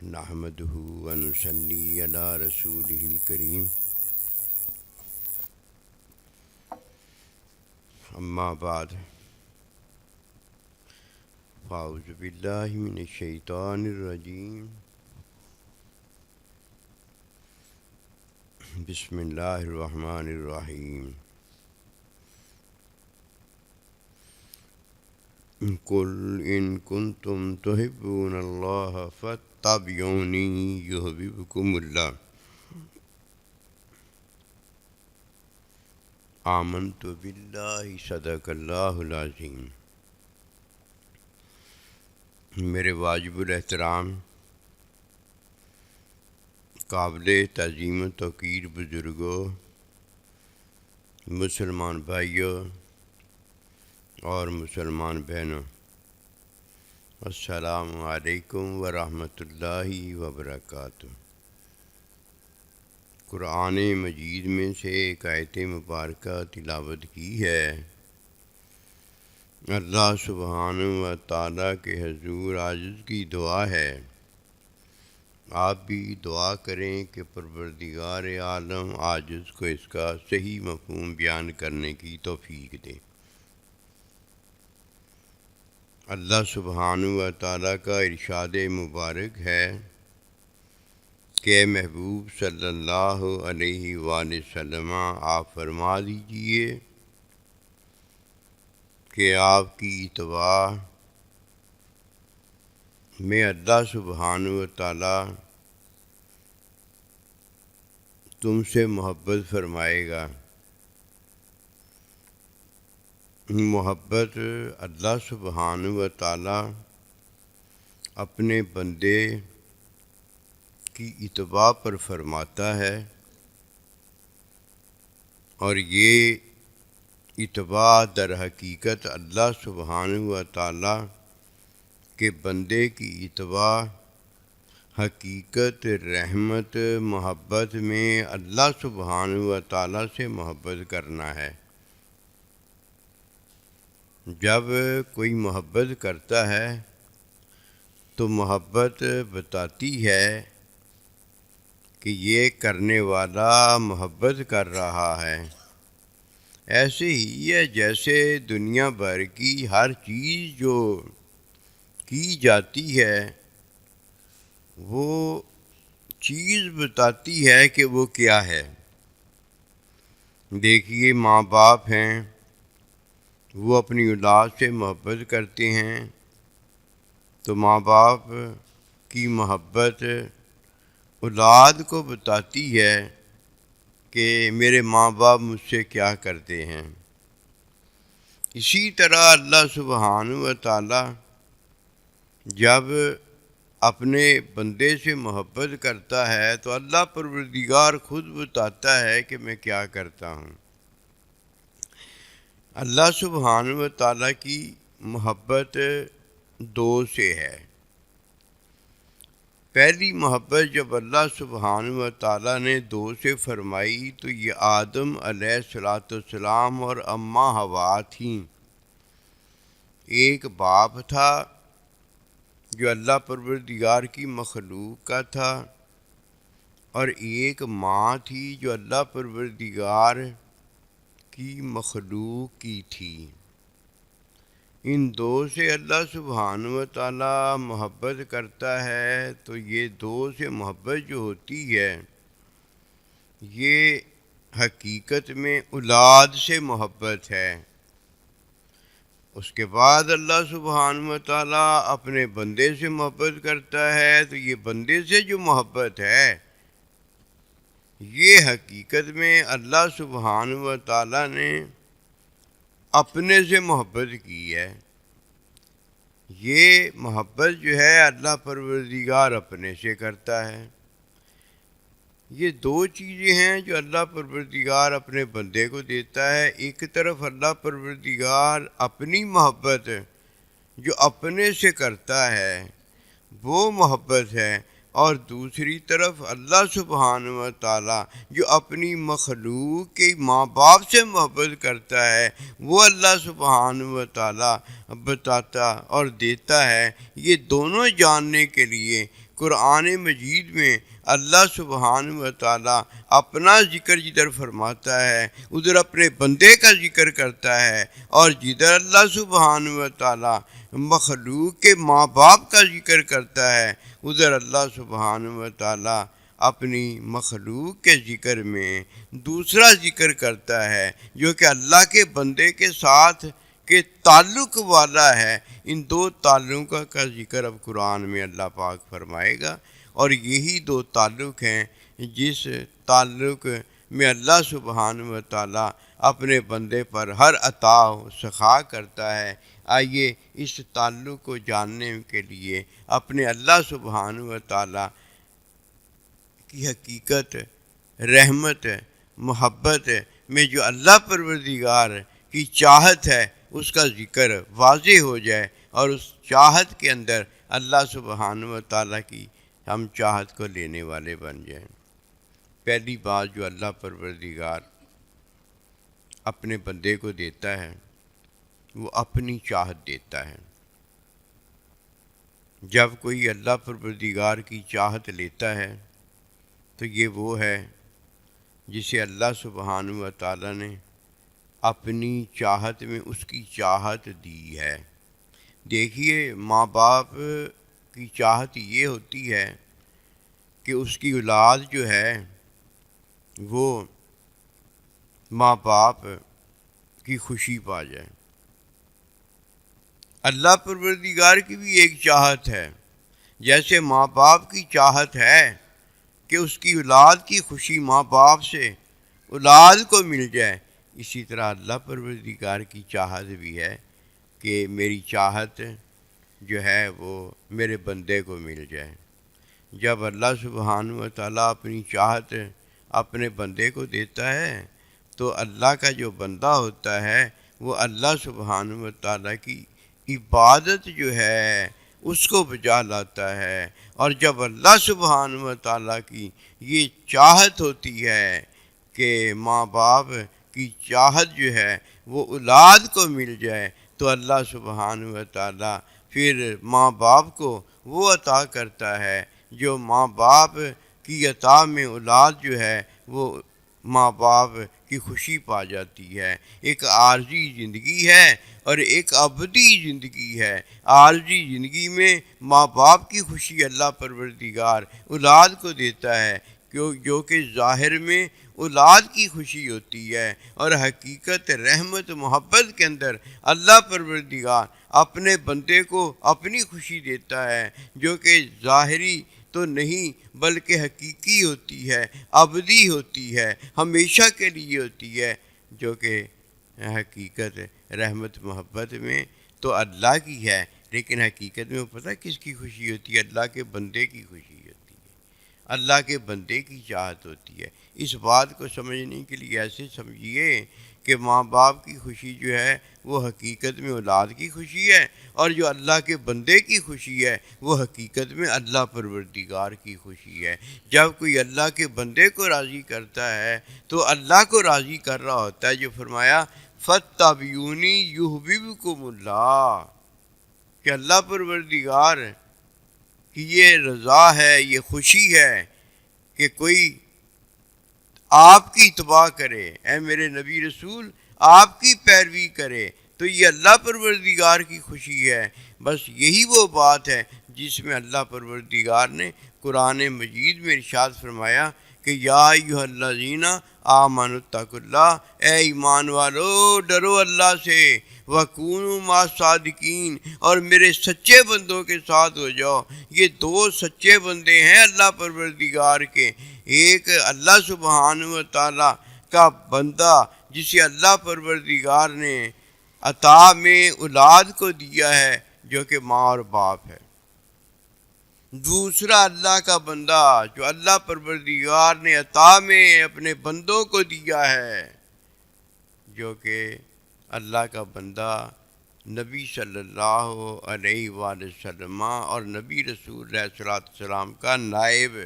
نحمده ونصلي على رسوله الكريم أما بعد فأعوذ بالله من الشيطان الرجيم بسم الله الرحمن الرحيم قل إن كنتم تحبون الله فاتبعوني يحببكم الله آمنت بالله صدق اللہ العظیم۔ میرے واجب الاحترام قابل تعظیم و توقیر بزرگوں، مسلمان بھائیوں اور مسلمان بہنوں، السلام علیکم ورحمۃ اللہ وبرکاتہ۔ قرآن مجید میں سے ایک آیت مبارکہ تلاوت کی ہے۔ اللہ سبحانہ و تعالیٰ کے حضور عاجز کی دعا ہے، آپ بھی دعا کریں کہ پروردگار عالم عاجز کو اس کا صحیح مفہوم بیان کرنے کی توفیق دے۔ اللہ سبحانہ و تعالیٰ کا ارشاد مبارک ہے کہ محبوب صلی اللہ علیہ وآلہ وسلم آپ فرما دیجئے کہ آپ کی اتباع میں اللہ سبحانہ و تعالیٰ تم سے محبت فرمائے گا۔ محبت اللہ سبحانہ و تعالیٰ اپنے بندے کی اتباع پر فرماتا ہے، اور یہ اتباع در حقیقت اللہ سبحانہ و تعالیٰ کے بندے کی اتباع حقیقت رحمت محبت میں اللہ سبحانہ و تعالیٰ سے محبت کرنا ہے۔ جب کوئی محبت کرتا ہے تو محبت بتاتی ہے کہ یہ کرنے والا محبت کر رہا ہے۔ ایسے ہی ہے جیسے دنیا بھر کی ہر چیز جو کی جاتی ہے وہ چیز بتاتی ہے کہ وہ کیا ہے۔ دیکھیے ماں باپ ہیں، وہ اپنی اولاد سے محبت کرتے ہیں تو ماں باپ کی محبت اولاد کو بتاتی ہے کہ میرے ماں باپ مجھ سے کیا کرتے ہیں۔ اسی طرح اللہ سبحانہ و تعالیٰ جب اپنے بندے سے محبت کرتا ہے تو اللہ پروردگار خود بتاتا ہے کہ میں کیا کرتا ہوں۔ اللہ سبحانہ و تعالیٰ کی محبت دو سے ہے۔ پہلی محبت جب اللہ سبحانہ و تعالیٰ نے دو سے فرمائی تو یہ آدم علیہ السلام اور اماں حوا تھیں۔ ایک باپ تھا جو اللہ پروردگار کی مخلوق کا تھا، اور ایک ماں تھی جو اللہ پروردگار کی مخلوق کی تھی۔ ان دو سے اللہ سبحانہ و تعالیٰ محبت کرتا ہے تو یہ دو سے محبت جو ہوتی ہے یہ حقیقت میں اولاد سے محبت ہے۔ اس کے بعد اللہ سبحانہ و تعالیٰ اپنے بندے سے محبت کرتا ہے تو یہ بندے سے جو محبت ہے یہ حقیقت میں اللہ سبحانہ و تعالیٰ نے اپنے سے محبت کی ہے۔ یہ محبت جو ہے اللہ پروردگار اپنے سے کرتا ہے۔ یہ دو چیزیں ہیں جو اللہ پروردگار اپنے بندے کو دیتا ہے۔ ایک طرف اللہ پروردگار اپنی محبت جو اپنے سے کرتا ہے وہ محبت ہے، اور دوسری طرف اللہ سبحانہ و تعالیٰ جو اپنی مخلوق کے ماں باپ سے محبت کرتا ہے وہ اللہ سبحانہ و تعالیٰ بتاتا اور دیتا ہے۔ یہ دونوں جاننے کے لیے قرآن مجید میں اللہ سبحانہ و تعالیٰ اپنا ذکر جدھر فرماتا ہے ادھر اپنے بندے کا ذکر کرتا ہے، اور جدھر اللہ سبحانہ و تعالیٰ مخلوق کے ماں باپ کا ذکر کرتا ہے ادھر اللہ سبحانہ و تعالیٰ اپنی مخلوق کے ذکر میں دوسرا ذکر کرتا ہے جو کہ اللہ کے بندے کے ساتھ کے تعلق والا ہے۔ ان دو تعلقوں کا ذکر اب قرآن میں اللہ پاک فرمائے گا، اور یہی دو تعلق ہیں جس تعلق میں اللہ سبحانہ و تعالیٰ اپنے بندے پر ہر عطا و سخا کرتا ہے۔ آئیے اس تعلق کو جاننے کے لیے اپنے اللہ سبحانہ و تعالیٰ کی حقیقت، رحمت، محبت میں جو اللہ پروردگار کی چاہت ہے اس کا ذکر واضح ہو جائے، اور اس چاہت کے اندر اللہ سبحانہ و تعالیٰ کی ہم چاہت کو لینے والے بن جائیں۔ پہلی بات جو اللہ پروردگار اپنے بندے کو دیتا ہے وہ اپنی چاہت دیتا ہے۔ جب کوئی اللہ پروردگار کی چاہت لیتا ہے تو یہ وہ ہے جسے اللہ سبحانہ و تعالیٰ نے اپنی چاہت میں اس کی چاہت دی ہے۔ دیکھیے، ماں باپ کی چاہت یہ ہوتی ہے کہ اس کی اولاد جو ہے وہ ماں باپ کی خوشی پا جائے۔ اللہ پروردگار کی بھی ایک چاہت ہے، جیسے ماں باپ کی چاہت ہے کہ اس کی اولاد کی خوشی ماں باپ سے اولاد کو مل جائے، اسی طرح اللہ پروردگار کی چاہت بھی ہے کہ میری چاہت جو ہے وہ میرے بندے کو مل جائے۔ جب اللہ سبحانہ و تعالیٰ اپنی چاہت اپنے بندے کو دیتا ہے تو اللہ کا جو بندہ ہوتا ہے وہ اللہ سبحانہ و تعالیٰ کی عبادت جو ہے اس کو بجا لاتا ہے، اور جب اللہ سبحانہ و تعالیٰ کی یہ چاہت ہوتی ہے کہ ماں باپ کی چاہت جو ہے وہ اولاد کو مل جائے تو اللہ سبحانہ و تعالیٰ پھر ماں باپ کو وہ عطا کرتا ہے جو ماں باپ کی عطا میں اولاد جو ہے وہ ماں باپ کی خوشی پا جاتی ہے۔ ایک عارضی زندگی ہے اور ایک ابدی زندگی ہے۔ عارضی زندگی میں ماں باپ کی خوشی اللہ پروردگار اولاد کو دیتا ہے جو کہ ظاہر میں اولاد کی خوشی ہوتی ہے، اور حقیقت رحمت محبت کے اندر اللہ پروردگار اپنے بندے کو اپنی خوشی دیتا ہے جو کہ ظاہری تو نہیں بلکہ حقیقی ہوتی ہے، ابدی ہوتی ہے، ہمیشہ کے لیے ہوتی ہے، جو کہ حقیقت رحمت محبت میں تو اللہ کی ہے، لیکن حقیقت میں وہ پتہ کس کی خوشی ہوتی ہے؟ اللہ کے بندے کی خوشی ہوتی ہے، اللہ کے بندے کی چاہت ہوتی ہے۔ اس بات کو سمجھنے کے لیے ایسے سمجھیے کہ ماں باپ کی خوشی جو ہے وہ حقیقت میں اولاد کی خوشی ہے، اور جو اللہ کے بندے کی خوشی ہے وہ حقیقت میں اللہ پروردگار کی خوشی ہے۔ جب کوئی اللہ کے بندے کو راضی کرتا ہے تو اللہ کو راضی کر رہا ہوتا ہے، جو فرمایا فَاتَّبِعُونِی یُحْبِبْکُمُ اللہ، کہ اللہ پروردگار کی یہ رضا ہے، یہ خوشی ہے کہ کوئی آپ کی اتباع کرے، اے میرے نبی رسول آپ کی پیروی کرے، تو یہ اللہ پروردگار کی خوشی ہے۔ بس یہی وہ بات ہے جس میں اللہ پروردگار نے قرآن مجید میں ارشاد فرمایا کہ یا ایھا الذین آمنوا اتقوا اللہ، اے ایمان والو ڈرو اللہ سے، وَكُونُوا مَعَ الصَّادِقِينَ، اور میرے سچے بندوں کے ساتھ ہو جاؤ۔ یہ دو سچے بندے ہیں اللہ پروردگار کے، ایک اللہ سبحانہ و تعالیٰ کا بندہ جسے اللہ پروردگار نے عطا میں اولاد کو دیا ہے جو کہ ماں اور باپ ہے، دوسرا اللہ کا بندہ جو اللہ پروردگار نے عطا میں اپنے بندوں کو دیا ہے جو کہ اللہ کا بندہ نبی صلی اللہ علیہ وآلہ وسلم اور نبی رسول علیہ الصلوۃ والسلام کا نائب،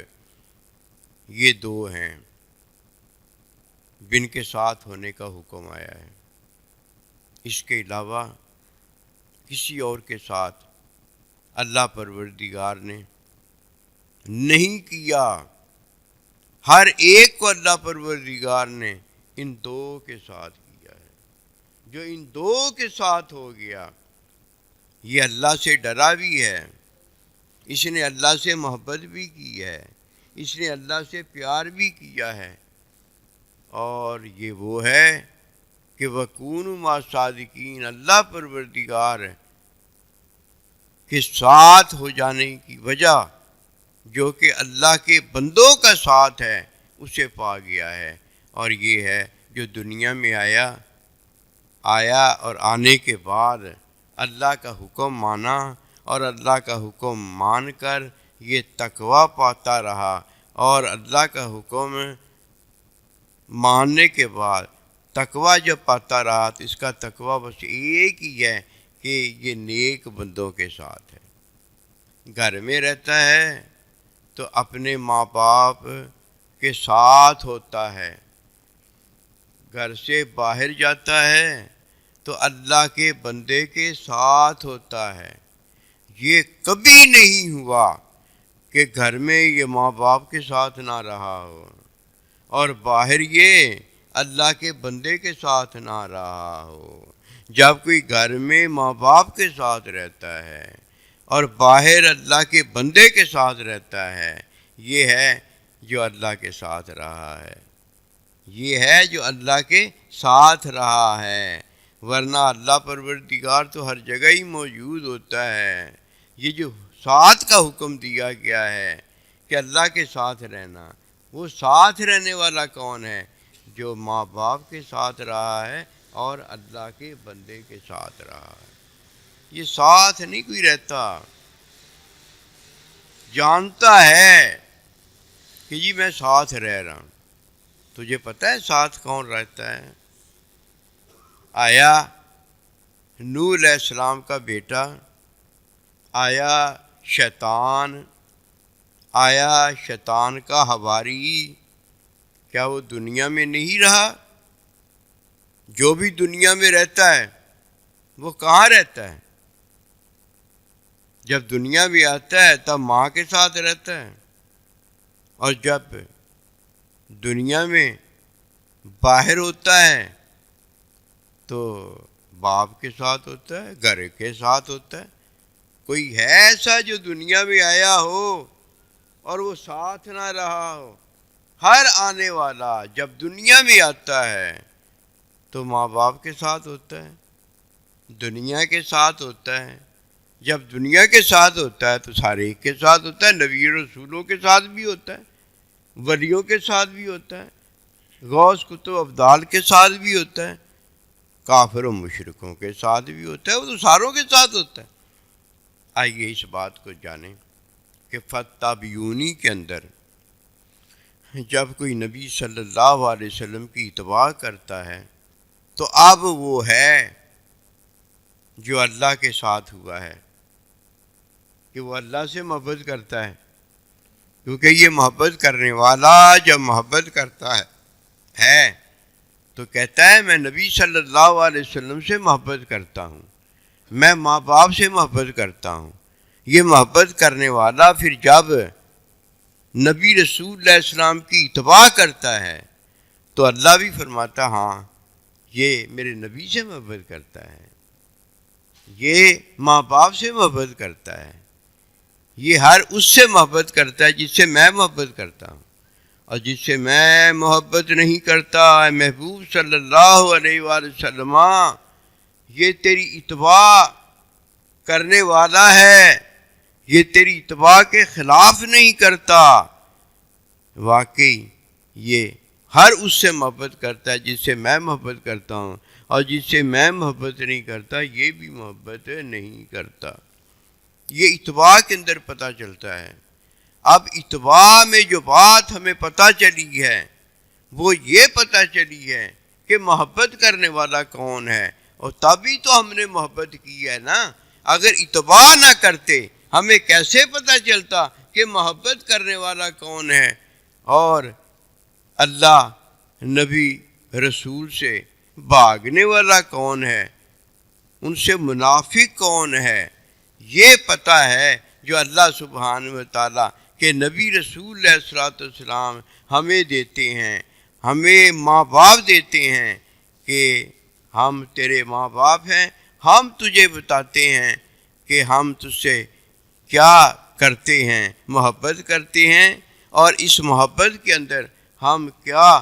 یہ دو ہیں جن کے ساتھ ہونے کا حکم آیا ہے۔ اس کے علاوہ کسی اور کے ساتھ اللہ پروردگار نے نہیں کیا، ہر ایک کو اللہ پروردگار نے ان دو کے ساتھ کیا ہے۔ جو ان دو کے ساتھ ہو گیا یہ اللہ سے ڈرا بھی ہے، اس نے اللہ سے محبت بھی کی ہے، اس نے اللہ سے پیار بھی کیا ہے، اور یہ وہ ہے کہ وَكُونُوا مَعَ الصَّادِقِينَ، اللہ پروردگار کے ساتھ ہو جانے کی وجہ جو کہ اللہ کے بندوں کا ساتھ ہے اسے پا گیا ہے، اور یہ ہے جو دنیا میں آیا اور آنے کے بعد اللہ کا حکم مانا، اور اللہ کا حکم مان کر یہ تقویٰ پاتا رہا، اور اللہ کا حکم ماننے کے بعد تقویٰ جب پاتا رہا تو اس کا تقویٰ بس ایک ہی ہے کہ یہ نیک بندوں کے ساتھ ہے۔ گھر میں رہتا ہے تو اپنے ماں باپ کے ساتھ ہوتا ہے، گھر سے باہر جاتا ہے تو اللہ کے بندے کے ساتھ ہوتا ہے۔ یہ کبھی نہیں ہوا کہ گھر میں یہ ماں باپ کے ساتھ نہ رہا ہو اور باہر یہ اللہ کے بندے کے ساتھ نہ رہا ہو۔ جب کوئی گھر میں ماں باپ کے ساتھ رہتا ہے اور باہر اللہ کے بندے کے ساتھ رہتا ہے، یہ ہے جو اللہ کے ساتھ رہا ہے، یہ ہے جو اللہ کے ساتھ رہا ہے، ورنہ اللہ پروردگار تو ہر جگہ ہی موجود ہوتا ہے۔ یہ جو ساتھ کا حکم دیا گیا ہے کہ اللہ کے ساتھ رہنا، وہ ساتھ رہنے والا کون ہے؟ جو ماں باپ کے ساتھ رہا ہے اور اللہ کے بندے کے ساتھ رہا ہے۔ یہ ساتھ نہیں کوئی رہتا، جانتا ہے کہ جی میں ساتھ رہ رہا ہوں۔ تجھے پتہ ہے ساتھ کون رہتا ہے؟ آیا نوح علیہ السلام کا بیٹا، آیا شیطان، آیا شیطان کا حواری، کیا وہ دنیا میں نہیں رہا؟ جو بھی دنیا میں رہتا ہے وہ کہاں رہتا ہے؟ جب دنیا میں آتا ہے تب ماں کے ساتھ رہتا ہے، اور جب دنیا میں باہر ہوتا ہے تو باپ کے ساتھ ہوتا ہے، گھر کے ساتھ ہوتا ہے۔ کوئی ہے ایسا جو دنیا میں آیا ہو اور وہ ساتھ نہ رہا ہو؟ ہر آنے والا جب دنیا میں آتا ہے تو ماں باپ کے ساتھ ہوتا ہے، دنیا کے ساتھ ہوتا ہے۔ جب دنیا کے ساتھ ہوتا ہے تو سارے ایک کے ساتھ ہوتا ہے، نبی رسولوں کے ساتھ بھی ہوتا ہے، ولیوں کے ساتھ بھی ہوتا ہے، غوث کتب ابدال کے ساتھ بھی ہوتا ہے، کافر و مشرکوں کے ساتھ بھی ہوتا ہے، وہ تو ساروں کے ساتھ ہوتا ہے۔ آئیے اس بات کو جانیں کہ فتابیونی کے اندر جب کوئی نبی صلی اللہ علیہ وسلم کی اتباع کرتا ہے تو اب وہ ہے جو اللہ کے ساتھ ہوا ہے، کہ وہ اللہ سے محبت کرتا ہے، کیونکہ یہ محبت کرنے والا جب محبت کرتا ہے تو کہتا ہے میں نبی صلی اللہ علیہ وسلم سے محبت کرتا ہوں، میں ماں باپ سے محبت کرتا ہوں۔ یہ محبت کرنے والا پھر جب نبی رسول علیہ السلام کی اتباع کرتا ہے تو اللہ بھی فرماتا ہاں یہ میرے نبی سے محبت کرتا ہے، یہ ماں باپ سے محبت کرتا ہے، یہ ہر اس سے محبت کرتا ہے جس سے میں محبت کرتا ہوں، اور جس سے میں محبت نہیں کرتا اے محبوب صلی اللہ علیہ وآلہ وسلم یہ تیری اتباع کرنے والا ہے، یہ تیری اتباع کے خلاف نہیں کرتا۔ واقعی یہ ہر اس سے محبت کرتا ہے جس سے میں محبت کرتا ہوں، اور جس سے میں محبت نہیں کرتا یہ بھی محبت نہیں کرتا۔ یہ اتباع کے اندر پتہ چلتا ہے۔ اب اتباع میں جو بات ہمیں پتہ چلی ہے وہ یہ پتہ چلی ہے کہ محبت کرنے والا کون ہے، اور تبھی تو ہم نے محبت کی ہے نا۔ اگر اتباع نہ کرتے ہمیں کیسے پتہ چلتا کہ محبت کرنے والا کون ہے اور اللہ نبی رسول سے بھاگنے والا کون ہے، ان سے منافق کون ہے؟ یہ پتہ ہے جو اللہ سبحانہ و تعالیٰ کہ نبی رسول علیہ الصلوۃ والسلام ہمیں دیتے ہیں، ہمیں ماں باپ دیتے ہیں کہ ہم تیرے ماں باپ ہیں، ہم تجھے بتاتے ہیں کہ ہم تجھ سے کیا کرتے ہیں، محبت کرتے ہیں، اور اس محبت کے اندر ہم کیا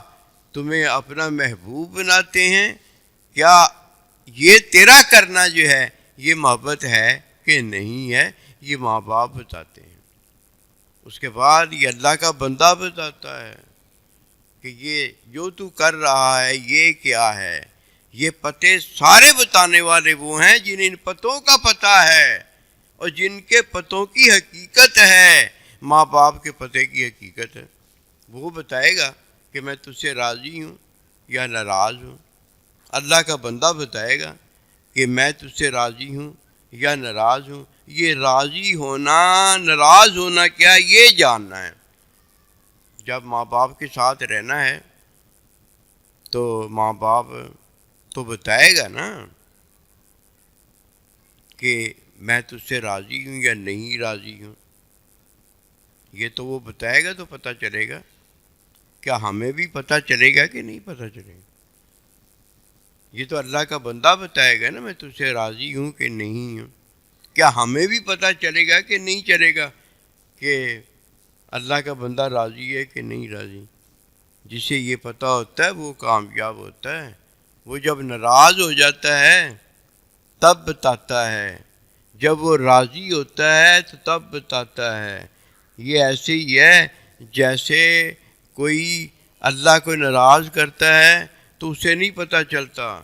تمہیں اپنا محبوب بناتے ہیں، کیا یہ تیرا کرنا جو ہے یہ محبت ہے کہ نہیں ہے، یہ ماں باپ بتاتے ہیں۔ اس کے بعد یہ اللہ کا بندہ بتاتا ہے کہ یہ جو تو کر رہا ہے یہ کیا ہے۔ یہ پتے سارے بتانے والے وہ ہیں جن ان پتوں کا پتہ ہے اور جن کے پتوں کی حقیقت ہے، ماں باپ کے پتے کی حقیقت ہے۔ وہ بتائے گا کہ میں تجھ سے راضی ہوں یا ناراض ہوں۔ اللہ کا بندہ بتائے گا کہ میں تجھ سے راضی ہوں یا ناراض ہوں۔ یہ راضی ہونا ناراض ہونا کیا یہ جاننا ہے۔ جب ماں باپ کے ساتھ رہنا ہے تو ماں باپ تو بتائے گا نا کہ میں تجھ سے راضی ہوں یا نہیں راضی ہوں۔ یہ تو وہ بتائے گا تو پتہ چلے گا۔ کیا ہمیں بھی پتہ چلے گا کہ نہیں پتہ چلے گا؟ یہ تو اللہ کا بندہ بتائے گا نا میں تجھ سے راضی ہوں کہ نہیں ہوں۔ کیا ہمیں بھی پتہ چلے گا کہ نہیں چلے گا کہ اللہ کا بندہ راضی ہے کہ نہیں راضی؟ جسے یہ پتہ ہوتا ہے وہ کامیاب ہوتا ہے۔ وہ جب ناراض ہو جاتا ہے تب بتاتا ہے، جب وہ راضی ہوتا ہے تو تب بتاتا ہے۔ یہ ایسے ہی ہے جیسے کوئی اللہ کو ناراض کرتا ہے تو اسے نہیں پتہ چلتا۔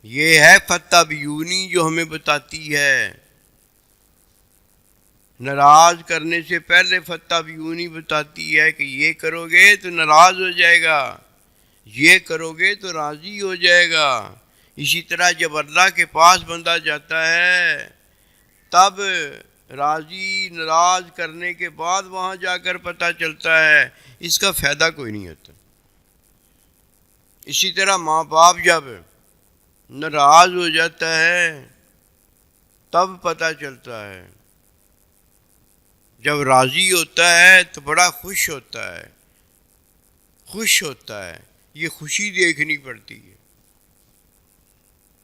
یہ ہے فتح بیونی جو ہمیں بتاتی ہے۔ ناراض کرنے سے پہلے فتح بیونی بتاتی ہے کہ یہ کرو گے تو ناراض ہو جائے گا، یہ کرو گے تو راضی ہو جائے گا۔ اسی طرح جب اللہ کے پاس بندہ جاتا ہے تب راضی ناراض کرنے کے بعد وہاں جا کر پتہ چلتا ہے، اس کا فائدہ کوئی نہیں ہوتا۔ اسی طرح ماں باپ جب ناراض ہو جاتا ہے تب پتہ چلتا ہے، جب راضی ہوتا ہے تو بڑا خوش ہوتا ہے، خوش ہوتا ہے۔ یہ خوشی دیکھنی پڑتی ہے۔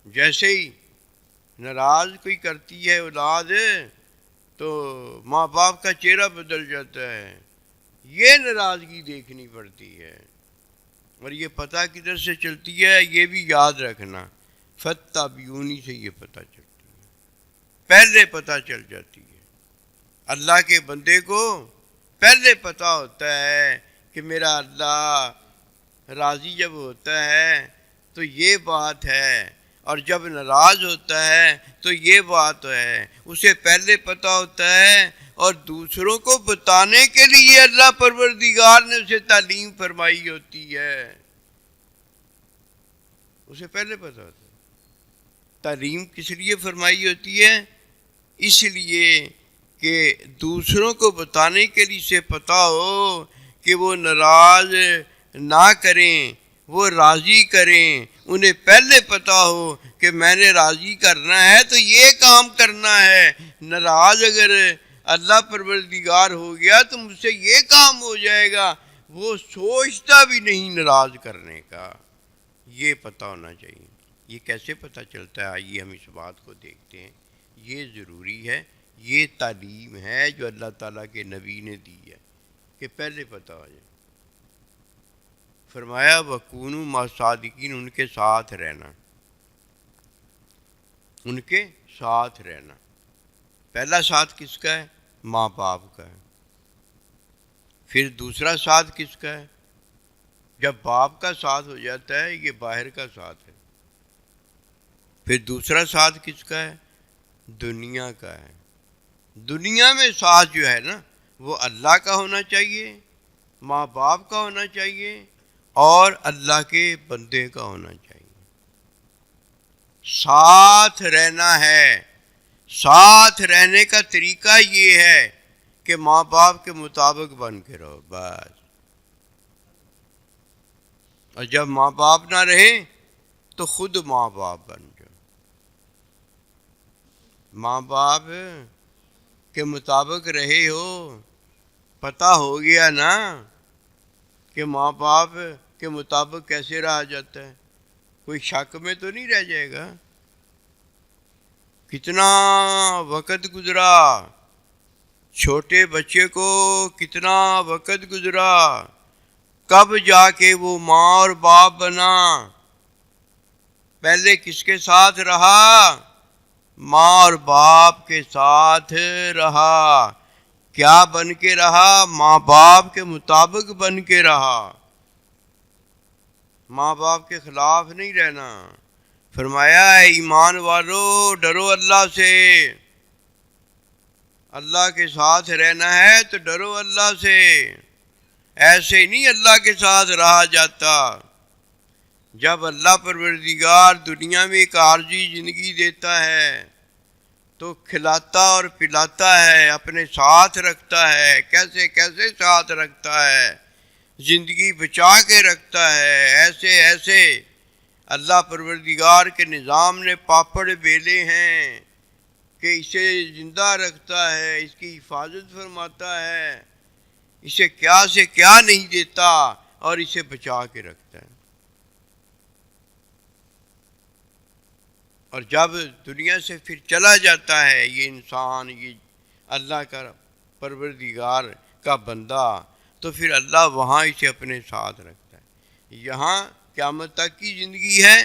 جیسے ہی ناراض کوئی کرتی ہے اولاد تو ماں باپ کا چہرہ بدل جاتا ہے، یہ ناراضگی دیکھنی پڑتی ہے۔ اور یہ پتہ کدھر سے چلتی ہے یہ بھی یاد رکھنا، فتح بیونی سے یہ پتہ چلتی ہے، پہلے پتہ چل جاتی ہے۔ اللہ کے بندے کو پہلے پتہ ہوتا ہے کہ میرا اللہ راضی جب ہوتا ہے تو یہ بات ہے، اور جب ناراض ہوتا ہے تو یہ بات ہے، اسے پہلے پتہ ہوتا ہے۔ اور دوسروں کو بتانے کے لیے اللہ پروردگار نے اسے تعلیم فرمائی ہوتی ہے، اسے پہلے پتہ ہوتا ہے۔ تعلیم کس لیے فرمائی ہوتی ہے؟ اس لیے کہ دوسروں کو بتانے کے لیے اسے پتہ ہو کہ وہ ناراض نہ کریں، وہ راضی کریں۔ انہیں پہلے پتہ ہو کہ میں نے راضی کرنا ہے تو یہ کام کرنا ہے، ناراض اگر اللہ پروردگار ہو گیا تو مجھ سے یہ کام ہو جائے گا، وہ سوچتا بھی نہیں ناراض کرنے کا۔ یہ پتہ ہونا چاہیے۔ یہ کیسے پتہ چلتا ہے؟ آئیے ہم اس بات کو دیکھتے ہیں۔ یہ ضروری ہے، یہ تعلیم ہے جو اللہ تعالیٰ کے نبی نے دی ہے کہ پہلے پتہ ہو جائے۔ فرمایا وَكُونُوا مَعَ الصَّادِقِينَ، ان کے ساتھ رہنا، ان کے ساتھ رہنا۔ پہلا ساتھ کس کا ہے؟ ماں باپ کا ہے۔ پھر دوسرا ساتھ کس کا ہے؟ جب باپ کا ساتھ ہو جاتا ہے یہ باہر کا ساتھ ہے۔ پھر دوسرا ساتھ کس کا ہے؟ دنیا کا ہے۔ دنیا میں ساتھ جو ہے نا وہ اللہ کا ہونا چاہیے، ماں باپ کا ہونا چاہیے، اور اللہ کے بندے کا ہونا چاہیے۔ ساتھ رہنا ہے۔ ساتھ رہنے کا طریقہ یہ ہے کہ ماں باپ کے مطابق بن کے رہو بس۔ اور جب ماں باپ نہ رہے تو خود ماں باپ بن جاؤ۔ ماں باپ کے مطابق رہے ہو پتہ ہو گیا نا کہ ماں باپ کے مطابق کیسے رہا جاتا ہے، کوئی شک میں تو نہیں رہ جائے گا۔ کتنا وقت گزرا، چھوٹے بچے کو کتنا وقت گزرا، کب جا کے وہ ماں اور باپ بنا۔ پہلے کس کے ساتھ رہا؟ ماں اور باپ کے ساتھ رہا۔ کیا بن کے رہا؟ ماں باپ کے مطابق بن کے رہا، ماں باپ کے خلاف نہیں رہنا۔ فرمایا اے ایمان والو، ڈرو اللہ سے۔ اللہ کے ساتھ رہنا ہے تو ڈرو اللہ سے، ایسے نہیں اللہ کے ساتھ رہا جاتا۔ جب اللہ پروردگار دنیا میں ایک عارضی زندگی دیتا ہے تو کھلاتا اور پلاتا ہے، اپنے ساتھ رکھتا ہے۔ کیسے کیسے ساتھ رکھتا ہے، زندگی بچا کے رکھتا ہے۔ ایسے ایسے اللہ پروردگار کے نظام نے پاپڑ بیلے ہیں کہ اسے زندہ رکھتا ہے، اس کی حفاظت فرماتا ہے، اسے کیا سے کیا نہیں دیتا اور اسے بچا کے رکھتا ہے۔ اور جب دنیا سے پھر چلا جاتا ہے یہ انسان، یہ اللہ کا پروردگار کا بندہ، تو پھر اللہ وہاں اسے اپنے ساتھ رکھتا ہے۔ یہاں قیامت تک کی زندگی ہے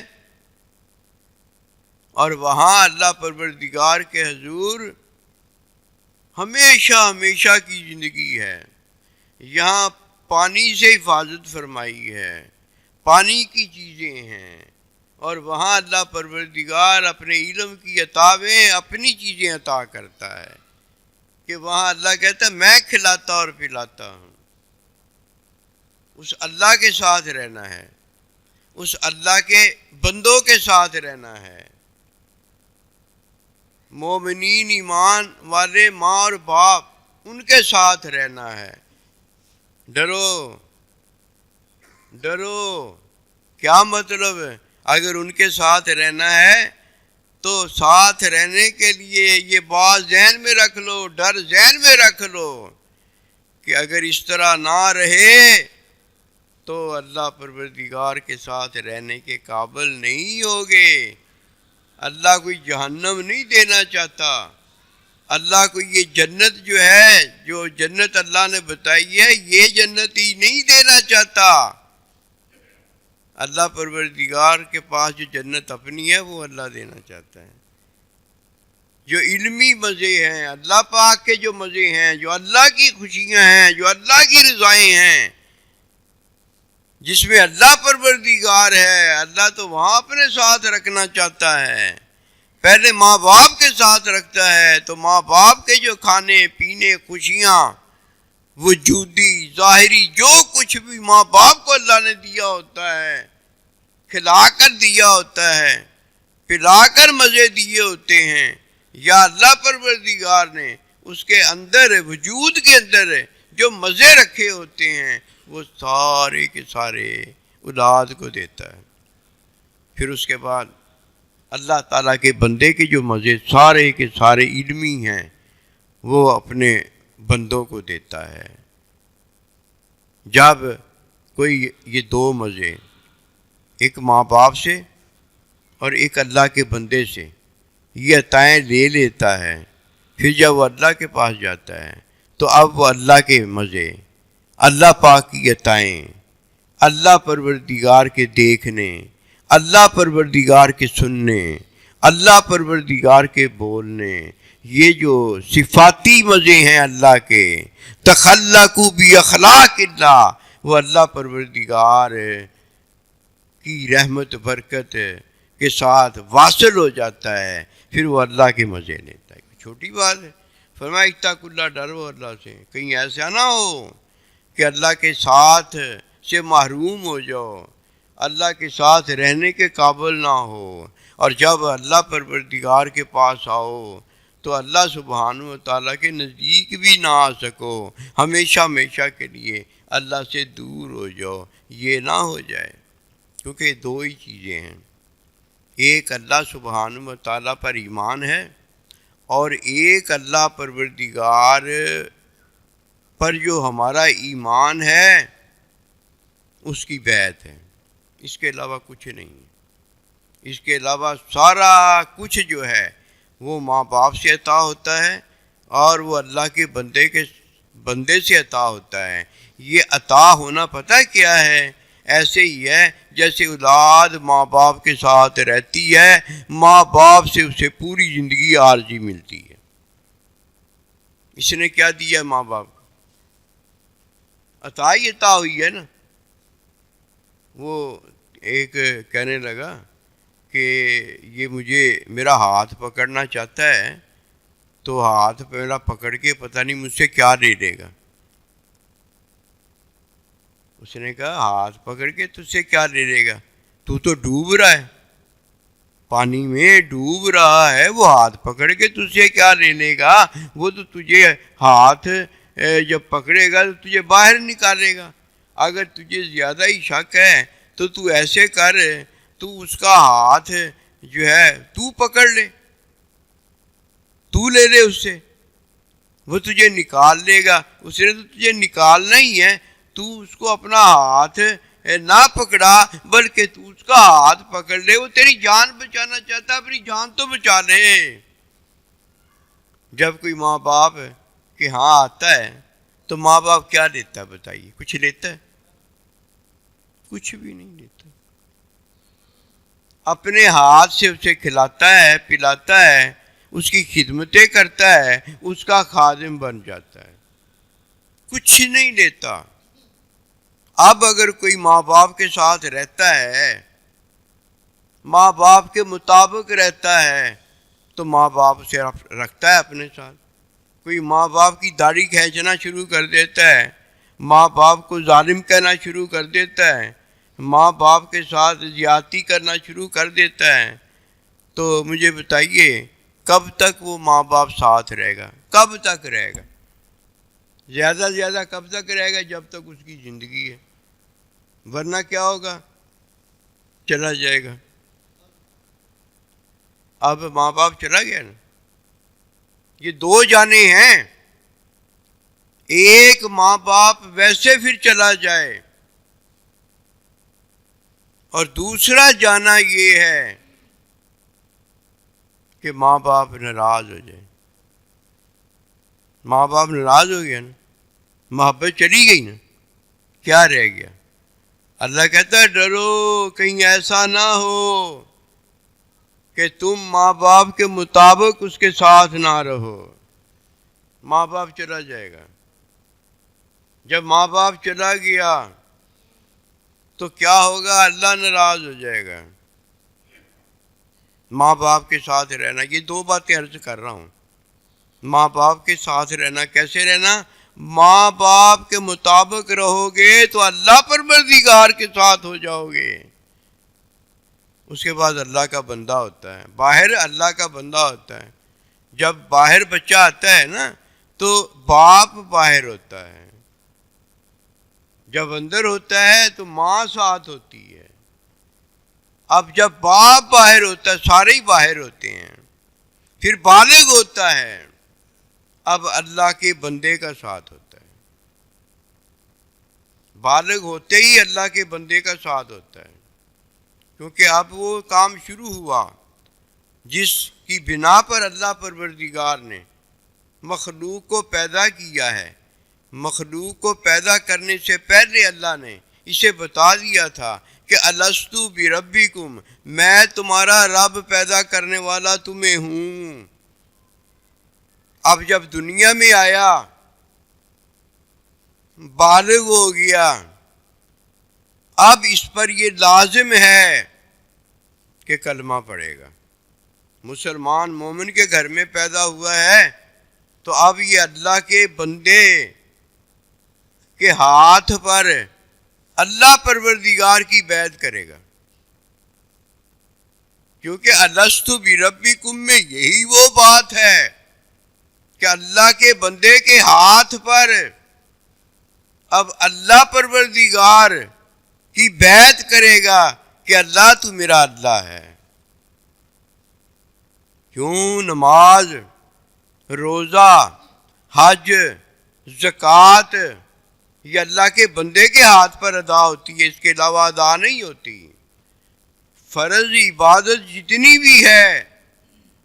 اور وہاں اللہ پروردگار کے حضور ہمیشہ ہمیشہ کی زندگی ہے۔ یہاں پانی سے حفاظت فرمائی ہے، پانی کی چیزیں ہیں، اور وہاں اللہ پروردگار اپنے علم کی عطا میں اپنی چیزیں عطا کرتا ہے، کہ وہاں اللہ کہتا ہے میں کھلاتا اور پلاتا ہوں۔ اس اللہ کے ساتھ رہنا ہے، اس اللہ کے بندوں کے ساتھ رہنا ہے۔ مومنین ایمان والے ماں اور باپ، ان کے ساتھ رہنا ہے۔ ڈرو ڈرو، کیا مطلب ہے؟ اگر ان کے ساتھ رہنا ہے تو ساتھ رہنے کے لیے یہ بات ذہن میں رکھ لو، ڈر ذہن میں رکھ لو کہ اگر اس طرح نہ رہے تو اللہ پروردگار کے ساتھ رہنے کے قابل نہیں ہوگے۔ اللہ کوئی جہنم نہیں دینا چاہتا، اللہ کو یہ جنت جو ہے، جو جنت اللہ نے بتائی ہے، یہ جنت ہی نہیں دینا چاہتا۔ اللہ پروردگار کے پاس جو جنت اپنی ہے وہ اللہ دینا چاہتا ہے۔ جو علمی مزے ہیں، اللہ پاک کے جو مزے ہیں، جو اللہ کی خوشیاں ہیں، جو اللہ کی رضائیں ہیں، جس میں اللہ پروردگار ہے، اللہ تو وہاں اپنے ساتھ رکھنا چاہتا ہے۔ پہلے ماں باپ کے ساتھ رکھتا ہے تو ماں باپ کے جو کھانے پینے، خوشیاں، وجودی ظاہری جو کچھ بھی ماں باپ کو اللہ نے دیا ہوتا ہے، کھلا کر دیا ہوتا ہے، پلا کر مزے دیے ہوتے ہیں، یا اللہ پروردگار نے اس کے اندر، وجود کے اندر جو مزے رکھے ہوتے ہیں، وہ سارے کے سارے اولاد کو دیتا ہے۔ پھر اس کے بعد اللہ تعالیٰ کے بندے کے جو مزے سارے کے سارے علمی ہیں، وہ اپنے بندوں کو دیتا ہے۔ جب کوئی یہ دو مزے، ایک ماں باپ سے اور ایک اللہ کے بندے سے، یہ عطائیں لے لیتا ہے، پھر جب وہ اللہ کے پاس جاتا ہے تو اب وہ اللہ کے مزے، اللہ پاک کی عطائیں، اللہ پروردگار کے دیکھنے، اللہ پروردگار کے سننے، اللہ پروردگار کے بولنے، یہ جو صفاتی مزے ہیں اللہ کے، تخلقوا باخلاق اللہ، وہ اللہ پروردگار کی رحمت برکت کے ساتھ واصل ہو جاتا ہے، پھر وہ اللہ کے مزے لیتا ہے۔ چھوٹی بات ہے۔ فرمایا اتقوا اللہ، ڈرو اللہ سے، کہیں ایسا نہ ہو کہ اللہ کے ساتھ سے محروم ہو جاؤ، اللہ کے ساتھ رہنے کے قابل نہ ہو، اور جب اللہ پروردگار کے پاس آؤ تو اللہ سبحانہ و تعالیٰ کے نزدیک بھی نہ آ سکو، ہمیشہ ہمیشہ کے لیے اللہ سے دور ہو جاؤ، یہ نہ ہو جائے۔ کیونکہ دو ہی چیزیں ہیں، ایک اللہ سبحانہ و تعالیٰ پر ایمان ہے، اور ایک اللہ پروردگار پر جو ہمارا ایمان ہے اس کی بیعت ہے، اس کے علاوہ کچھ نہیں ہے۔ اس کے علاوہ سارا کچھ جو ہے وہ ماں باپ سے عطا ہوتا ہے اور وہ اللہ کے بندے سے عطا ہوتا ہے۔ یہ عطا ہونا پتہ کیا ہے؟ ایسے ہی ہے جیسے اولاد ماں باپ کے ساتھ رہتی ہے، ماں باپ سے اسے پوری زندگی عارضی ملتی ہے۔ اس نے کیا دیا ماں باپ کو؟ عطا ہی عطا ہوئی ہے نا۔ وہ ایک کہنے لگا کہ یہ مجھے میرا ہاتھ پکڑنا چاہتا ہے، تو ہاتھ میرا پکڑ کے پتہ نہیں مجھ سے کیا لے لے گا۔ اس نے کہا ہاتھ پکڑ کے تجھ سے کیا لے لے گا؟ تو ڈوب رہا ہے، پانی میں ڈوب رہا ہے، وہ ہاتھ پکڑ کے تجھ سے کیا لے لے گا؟ وہ تو تجھے ہاتھ جب پکڑے گا تو تجھے باہر نکالے گا۔ اگر تجھے زیادہ ہی شک ہے تو ایسے کر، تو اس کا ہاتھ جو ہے تو پکڑ لے، تو لے لے اس سے، وہ تجھے نکال لے گا۔ اس نے تو تجھے نکالنا ہی ہے، تو اس کو اپنا ہاتھ نہ پکڑا بلکہ تو اس کا ہاتھ پکڑ لے۔ وہ تیری جان بچانا چاہتا ہے، اپنی جان تو بچا لے۔ جب کوئی ماں باپ کے ہاں آتا ہے تو ماں باپ کیا لیتا ہے بتائیے؟ کچھ لیتا ہے؟ کچھ بھی نہیں لیتا۔ اپنے ہاتھ سے اسے کھلاتا ہے، پلاتا ہے، اس کی خدمتیں کرتا ہے، اس کا خادم بن جاتا ہے، کچھ نہیں لیتا۔ اب اگر کوئی ماں باپ کے ساتھ رہتا ہے، ماں باپ کے مطابق رہتا ہے، تو ماں باپ اسے رکھتا ہے اپنے ساتھ۔ کوئی ماں باپ کی داڑھی کھینچنا شروع کر دیتا ہے، ماں باپ کو ظالم کہنا شروع کر دیتا ہے، ماں باپ کے ساتھ زیادتی کرنا شروع کر دیتا ہے، تو مجھے بتائیے کب تک وہ ماں باپ ساتھ رہے گا؟ کب تک رہے گا؟ زیادہ سے زیادہ کب تک رہے گا؟ جب تک اس کی زندگی ہے، ورنہ کیا ہوگا؟ چلا جائے گا۔ اب ماں باپ چلا گیا نا، یہ دو جانے ہیں۔ ایک ماں باپ ویسے پھر چلا جائے، اور دوسرا جانا یہ ہے کہ ماں باپ ناراض ہو جائے۔ ماں باپ ناراض ہو گیا نا، محبت چلی گئی نا، کیا رہ گیا؟ اللہ کہتا ہے ڈرو کہیں ایسا نہ ہو کہ تم ماں باپ کے مطابق اس کے ساتھ نہ رہو۔ ماں باپ چلا جائے گا۔ جب ماں باپ چلا گیا تو کیا ہوگا؟ اللہ ناراض ہو جائے گا۔ ماں باپ کے ساتھ رہنا، یہ دو باتیں عرض کر رہا ہوں۔ ماں باپ کے ساتھ رہنا، کیسے رہنا؟ ماں باپ کے مطابق رہو گے تو اللہ پروردگار کے ساتھ ہو جاؤ گے۔ اس کے بعد اللہ کا بندہ ہوتا ہے، باہر اللہ کا بندہ ہوتا ہے۔ جب باہر بچہ آتا ہے نا تو باپ باہر ہوتا ہے، جب اندر ہوتا ہے تو ماں ساتھ ہوتی ہے۔ اب جب باپ باہر ہوتا ہے، سارے ہی باہر ہوتے ہیں، پھر بالغ ہوتا ہے، اب اللہ کے بندے کا ساتھ ہوتا ہے۔ بالغ ہوتے ہی اللہ کے بندے کا ساتھ ہوتا ہے، کیونکہ اب وہ کام شروع ہوا جس کی بنا پر اللہ پروردگار نے مخلوق کو پیدا کیا ہے۔ مخلوق کو پیدا کرنے سے پہلے اللہ نے اسے بتا دیا تھا کہ الستُ بربکم، میں تمہارا رب، پیدا کرنے والا تمہیں ہوں۔ اب جب دنیا میں آیا، بالغ ہو گیا، اب اس پر یہ لازم ہے کہ کلمہ پڑھے گا۔ مسلمان مومن کے گھر میں پیدا ہوا ہے تو اب یہ اللہ کے بندے کے ہاتھ پر اللہ پروردگار کی بیعت کرے گا، کیونکہ الستُ بربکم میں یہی وہ بات ہے کہ اللہ کے بندے کے ہاتھ پر اب اللہ پروردگار کی بیعت کرے گا کہ اللہ تو میرا اللہ ہے۔ کیوں؟ نماز، روزہ، حج، زکوٰۃ یہ اللہ کے بندے کے ہاتھ پر ادا ہوتی ہے، اس کے علاوہ ادا نہیں ہوتی۔ فرض عبادت جتنی بھی ہے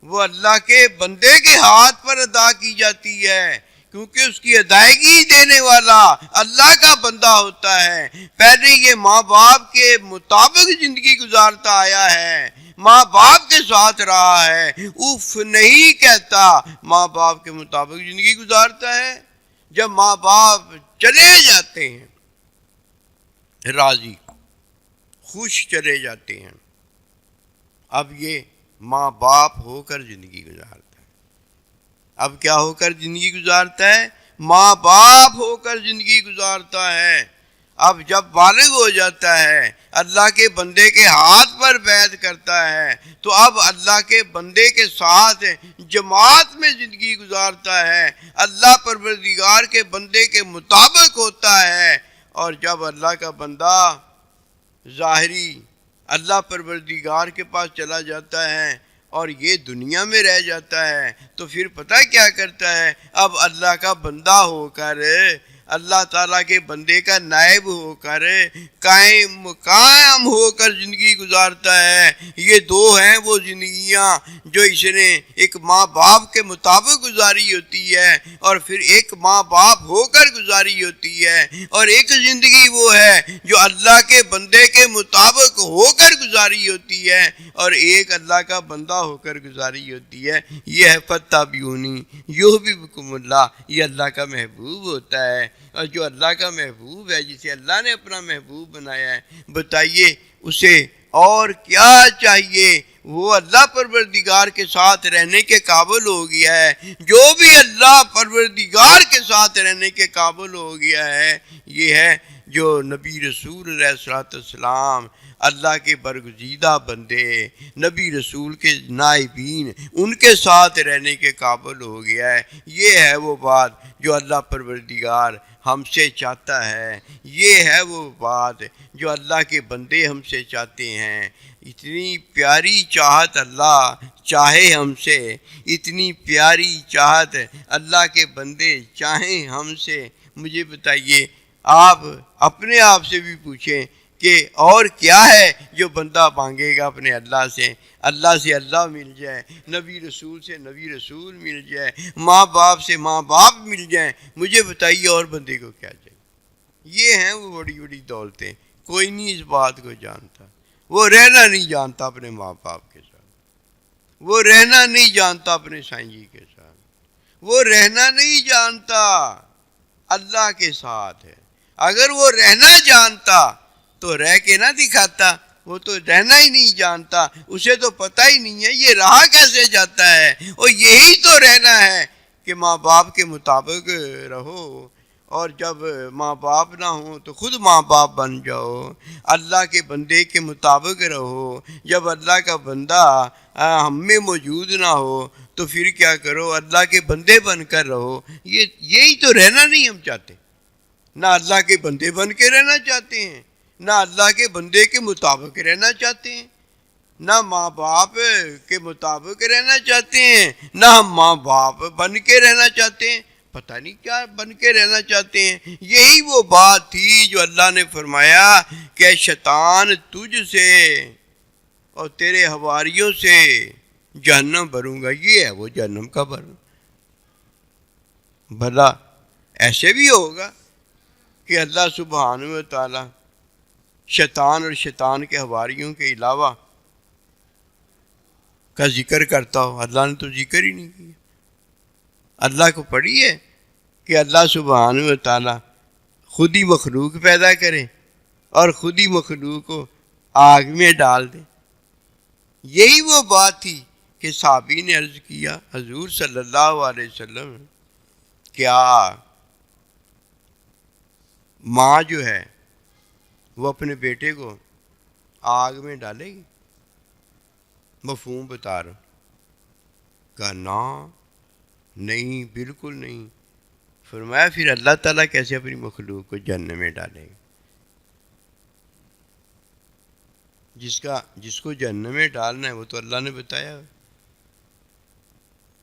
وہ اللہ کے بندے کے ہاتھ پر ادا کی جاتی ہے، کیونکہ اس کی ادائیگی دینے والا اللہ کا بندہ ہوتا ہے۔ پہلے یہ ماں باپ کے مطابق زندگی گزارتا آیا ہے، ماں باپ کے ساتھ رہا ہے، اف نہیں کہتا، ماں باپ کے مطابق زندگی گزارتا ہے۔ جب ماں باپ چلے جاتے ہیں راضی خوش چلے جاتے ہیں، اب یہ ماں باپ ہو کر زندگی گزارتا ہے۔ اب کیا ہو کر زندگی گزارتا ہے؟ ماں باپ ہو کر زندگی گزارتا ہے۔ اب جب بالغ ہو جاتا ہے، اللہ کے بندے کے ہاتھ پر بیعت کرتا ہے، تو اب اللہ کے بندے کے ساتھ جماعت میں زندگی گزارتا ہے، اللہ پروردگار کے بندے کے مطابق ہوتا ہے۔ اور جب اللہ کا بندہ ظاہری اللہ پروردگار کے پاس چلا جاتا ہے اور یہ دنیا میں رہ جاتا ہے، تو پھر پتہ کیا کرتا ہے؟ اب اللہ کا بندہ ہو کر، اللہ تعالیٰ کے بندے کا نائب ہو کر، قائم مقام ہو کر زندگی گزارتا ہے۔ یہ دو ہیں وہ زندگیاں جو اس نے ایک ماں باپ کے مطابق گزاری ہوتی ہے، اور پھر ایک ماں باپ ہو کر گزاری ہوتی ہے، اور ایک زندگی وہ ہے جو اللہ کے بندے کے مطابق ہو کر گزاری ہوتی ہے، اور ایک اللہ کا بندہ ہو کر گزاری ہوتی ہے۔ یہ ہے فاتبعونی یحببکم اللہ، یہ اللہ کا محبوب ہوتا ہے۔ اور جو اللہ کا محبوب ہے، جسے اللہ نے اپنا محبوب بنایا ہے، بتائیے اسے اور کیا چاہیے؟ وہ اللہ پروردگار کے ساتھ رہنے کے قابل ہو گیا ہے۔ جو بھی اللہ پروردگار کے ساتھ رہنے کے قابل ہو گیا ہے، یہ ہے جو نبی رسول علیہ السلام، اللہ کے برگزیدہ بندے، نبی رسول کے نائبین، ان کے ساتھ رہنے کے قابل ہو گیا ہے۔ یہ ہے وہ بات جو اللہ پروردگار ہم سے چاہتا ہے، یہ ہے وہ بات جو اللہ کے بندے ہم سے چاہتے ہیں۔ اتنی پیاری چاہت اللہ چاہے ہم سے، اتنی پیاری چاہت اللہ کے بندے چاہیں ہم سے۔ مجھے بتائیے، آپ اپنے آپ سے بھی پوچھیں کہ اور کیا ہے جو بندہ مانگے گا اپنے اللہ سے؟ اللہ سے اللہ مل جائے، نبی رسول سے نبی رسول مل جائے، ماں باپ سے ماں باپ مل جائیں، مجھے بتائیے اور بندے کو کیا چاہیے؟ یہ ہیں وہ بڑی بڑی دولتیں۔ کوئی نہیں اس بات کو جانتا، وہ رہنا نہیں جانتا اپنے ماں باپ کے ساتھ، وہ رہنا نہیں جانتا اپنے سائیں جی کے ساتھ، وہ رہنا نہیں جانتا اللہ کے ساتھ ہے۔ اگر وہ رہنا جانتا تو رہ کے نہ دکھاتا، وہ تو رہنا ہی نہیں جانتا، اسے تو پتہ ہی نہیں ہے یہ رہا کیسے جاتا ہے۔ اور یہی تو رہنا ہے کہ ماں باپ کے مطابق رہو، اور جب ماں باپ نہ ہوں تو خود ماں باپ بن جاؤ، اللہ کے بندے کے مطابق رہو۔ جب اللہ کا بندہ ہم میں موجود نہ ہو تو پھر کیا کرو؟ اللہ کے بندے بن کر رہو۔ یہی تو رہنا نہیں ہم چاہتے، نہ اللہ کے بندے بن کے رہنا چاہتے ہیں، نہ اللہ کے بندے کے مطابق رہنا چاہتے ہیں، نہ ماں باپ کے مطابق رہنا چاہتے ہیں، نہ ہم ماں باپ بن کے رہنا چاہتے ہیں۔ پتہ نہیں کیا بن کے رہنا چاہتے ہیں۔ یہی وہ بات تھی جو اللہ نے فرمایا کہ شیطان تجھ سے اور تیرے حواریوں سے جہنم بھروں گا۔ یہ ہے وہ جہنم کا بھرنا۔ بھلا ایسے بھی ہوگا کہ اللہ سبحانہ و تعالی شیطان اور شیطان کے حواریوں کے علاوہ کا ذکر کرتا ہو؟ اللہ نے تو ذکر ہی نہیں کیا۔ اللہ کو پڑھی ہے کہ اللہ سبحانہ و تعالی خود ہی مخلوق پیدا کرے اور خود ہی مخلوق کو آگ میں ڈال دے۔ یہی وہ بات تھی کہ صحابی نے عرض کیا حضور صلی اللہ علیہ وسلم، کیا ماں جو ہے وہ اپنے بیٹے کو آگ میں ڈالے گی؟ مفہوم بتا رہا ہوں۔ کہا نا، نہیں، بالکل نہیں۔ فرمایا پھر اللہ تعالیٰ کیسے اپنی مخلوق کو جہنم میں ڈالے گا؟ جس کو جہنم میں ڈالنا ہے وہ تو اللہ نے بتایا۔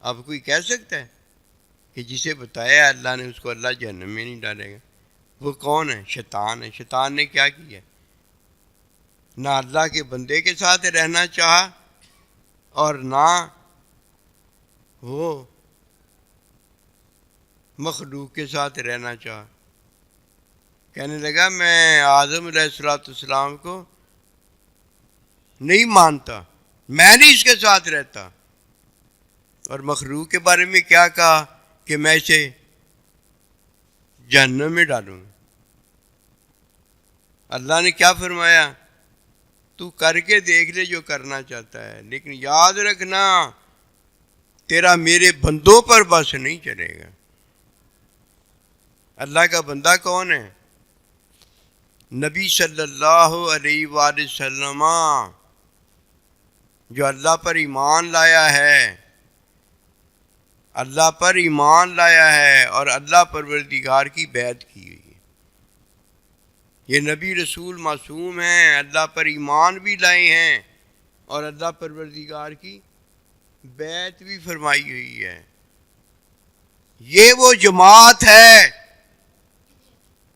اب کوئی کہہ سکتا ہے کہ جسے بتایا اللہ نے اس کو اللہ جہنم میں نہیں ڈالے گا، وہ کون ہے؟ شیطان ہے۔ شیطان نے کیا کیا؟ نہ اللہ کے بندے کے ساتھ رہنا چاہا اور نہ وہ مخلوق کے ساتھ رہنا چاہا۔ کہنے لگا میں آدم علیہ السلام کو نہیں مانتا، میں نہیں اس کے ساتھ رہتا۔ اور مخلوق کے بارے میں کیا کہا کہ میں اسے جہنم میں ڈالوں گا۔ اللہ نے کیا فرمایا؟ تو کر کے دیکھ لے جو کرنا چاہتا ہے، لیکن یاد رکھنا تیرا میرے بندوں پر بس نہیں چلے گا۔ اللہ کا بندہ کون ہے؟ نبی صلی اللہ علیہ وآلہ وسلم، جو اللہ پر ایمان لایا ہے، اللہ پر ایمان لایا ہے اور اللہ پروردگار کی بیعت کی ہوئی ہے۔ یہ نبی رسول معصوم ہیں، اللہ پر ایمان بھی لائے ہیں اور اللہ پروردگار کی بیعت بھی فرمائی ہوئی ہے۔ یہ وہ جماعت ہے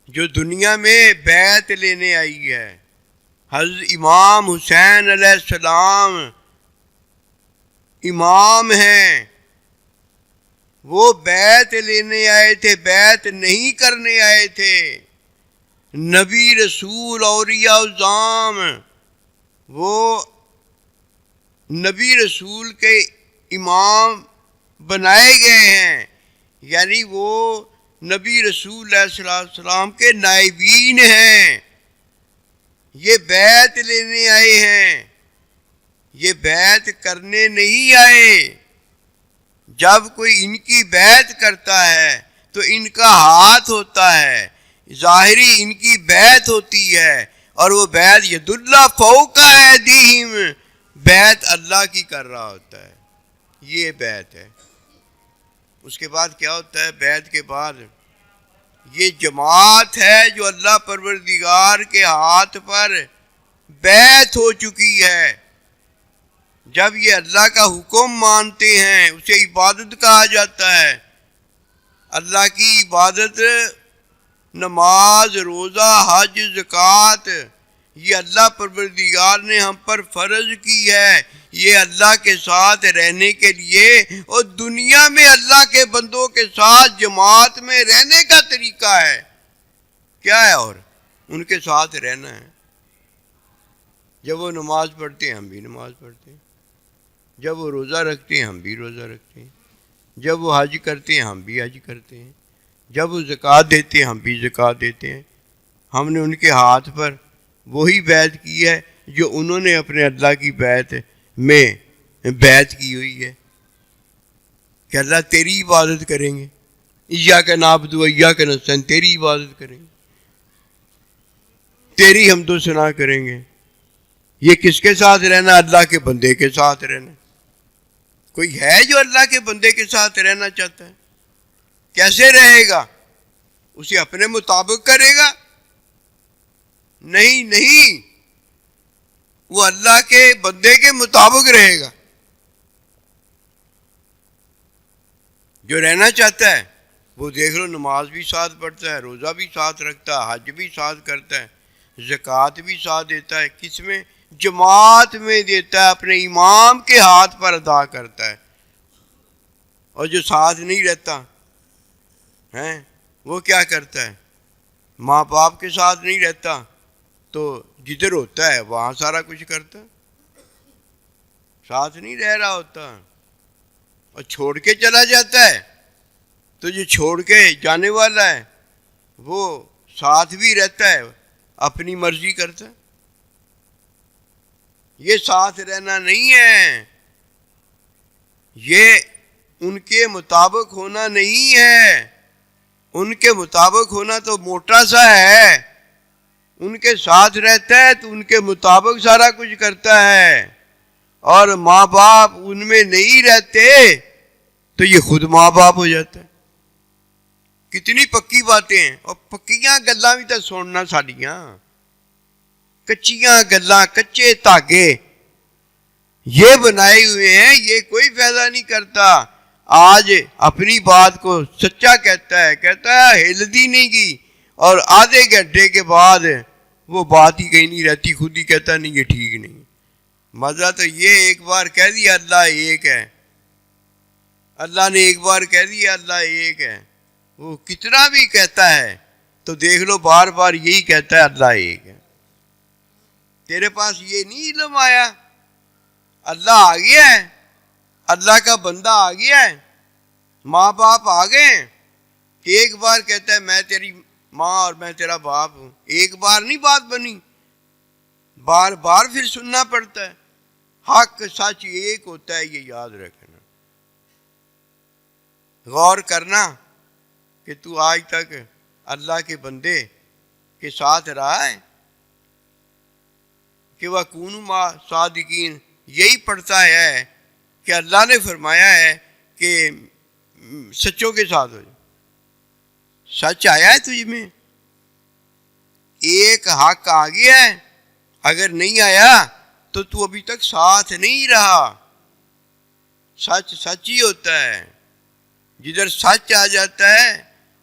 جو دنیا میں بیعت لینے آئی ہے۔ حضرت امام حسین علیہ السلام امام ہیں، وہ بیعت لینے آئے تھے، بیعت نہیں کرنے آئے تھے۔ نبی رسول اولیاء اعظام وہ نبی رسول کے امام بنائے گئے ہیں، یعنی وہ نبی رسول علیہ السلام کے نائبین ہیں۔ یہ بیعت لینے آئے ہیں، یہ بیعت کرنے نہیں آئے۔ جب کوئی ان کی بیعت کرتا ہے تو ان کا ہاتھ ہوتا ہے، ظاہری ان کی بیعت ہوتی ہے، اور وہ بیعت ید اللہ فوق ایدیہم، بیعت اللہ کی کر رہا ہوتا ہے۔ یہ بیعت ہے۔ اس کے بعد کیا ہوتا ہے؟ بیعت کے بعد یہ جماعت ہے جو اللہ پروردگار کے ہاتھ پر بیعت ہو چکی ہے۔ جب یہ اللہ کا حکم مانتے ہیں، اسے عبادت کہا جاتا ہے۔ اللہ کی عبادت، نماز، روزہ، حج، زکوٰۃ، یہ اللہ پروردگار نے ہم پر فرض کی ہے۔ یہ اللہ کے ساتھ رہنے کے لیے اور دنیا میں اللہ کے بندوں کے ساتھ جماعت میں رہنے کا طریقہ ہے۔ کیا ہے؟ اور ان کے ساتھ رہنا ہے۔ جب وہ نماز پڑھتے ہیں ہم بھی نماز پڑھتے ہیں، جب وہ روزہ رکھتے ہیں ہم بھی روزہ رکھتے ہیں، جب وہ حج کرتے ہیں ہم بھی حج کرتے ہیں، جب وہ زکوٰۃ دیتے ہیں ہم بھی زکوٰۃ دیتے ہیں۔ ہم نے ان کے ہاتھ پر وہی بیعت کی ہے جو انہوں نے اپنے اللہ کی بیعت میں بیعت کی ہوئی ہے کہ اللہ تیری عبادت کریں گے، ایاک نعبد و ایاک نستعین، تیری عبادت کریں گے، تیری حمد و ثنا کریں گے۔ یہ کس کے ساتھ رہنا؟ اللہ کے بندے کے ساتھ رہنا۔ کوئی ہے جو اللہ کے بندے کے ساتھ رہنا چاہتا ہے؟ کیسے رہے گا؟ اسے اپنے مطابق کرے گا؟ نہیں نہیں، وہ اللہ کے بندے کے مطابق رہے گا۔ جو رہنا چاہتا ہے وہ دیکھ لو، نماز بھی ساتھ پڑھتا ہے، روزہ بھی ساتھ رکھتا ہے، حج بھی ساتھ کرتا ہے، زکوٰۃ بھی ساتھ دیتا ہے۔ کس میں؟ جماعت میں دیتا ہے، اپنے امام کے ہاتھ پر ادا کرتا ہے۔ اور جو ساتھ نہیں رہتا ہے وہ کیا کرتا ہے؟ ماں باپ کے ساتھ نہیں رہتا تو جدھر ہوتا ہے وہاں سارا کچھ کرتا ہے، ساتھ نہیں رہ رہا ہوتا، اور چھوڑ کے چلا جاتا ہے تو جو چھوڑ کے جانے والا ہے وہ ساتھ بھی رہتا ہے، اپنی مرضی کرتا ہے۔ یہ ساتھ رہنا نہیں ہے، یہ ان کے مطابق ہونا نہیں ہے۔ ان کے مطابق ہونا تو موٹا سا ہے، ان کے ساتھ رہتا ہے تو ان کے مطابق سارا کچھ کرتا ہے، اور ماں باپ ان میں نہیں رہتے تو یہ خود ماں باپ ہو جاتا ہے۔ کتنی پکی باتیں ہیں، اور پکیاں گلاں بھی تو سننا ساڈیاں، کچیاں گلاں، کچے دھاگے یہ بنائے ہوئے ہیں، یہ کوئی فائدہ نہیں کرتا۔ آج اپنی بات کو سچا کہتا ہے ہلتی نہیں کی، اور آدھے گھنٹے کے بعد وہ بات ہی کہیں نہیں رہتی، خود ہی کہتا نہیں یہ ٹھیک نہیں۔ مزہ تو یہ ایک بار کہہ دیا اللہ ایک ہے، اللہ نے ایک بار کہہ دیا اللہ ایک ہے، وہ کتنا بھی کہتا ہے تو دیکھ لو بار بار یہی کہتا ہے اللہ ایک ہے۔ تیرے پاس یہ نہیں علم آیا، اللہ آ گیا ہے، اللہ کا بندہ آ گیا ہے، ماں باپ آ گئے ہیں کہ ایک بار کہتا ہے میں تیری ماں اور میں تیرا باپ ہوں، ایک بار نہیں بات بنی، بار بار پھر سننا پڑتا ہے۔ حق سچ ایک ہوتا ہے، یہ یاد رکھنا، غور کرنا کہ تو آج تک اللہ کے بندے کے ساتھ رہا ہے کہ وَكُونُوا مَعَ الصَّادِقِينَ یہی پڑھتا ہے کہ اللہ نے فرمایا ہے کہ سچوں کے ساتھ ہو جائے۔ سچ آیا ہے تجھ میں، ایک حق آ گیا ہے، اگر نہیں آیا تو تو ابھی تک ساتھ نہیں رہا۔ سچ سچ ہی ہوتا ہے، جدھر سچ آ جاتا ہے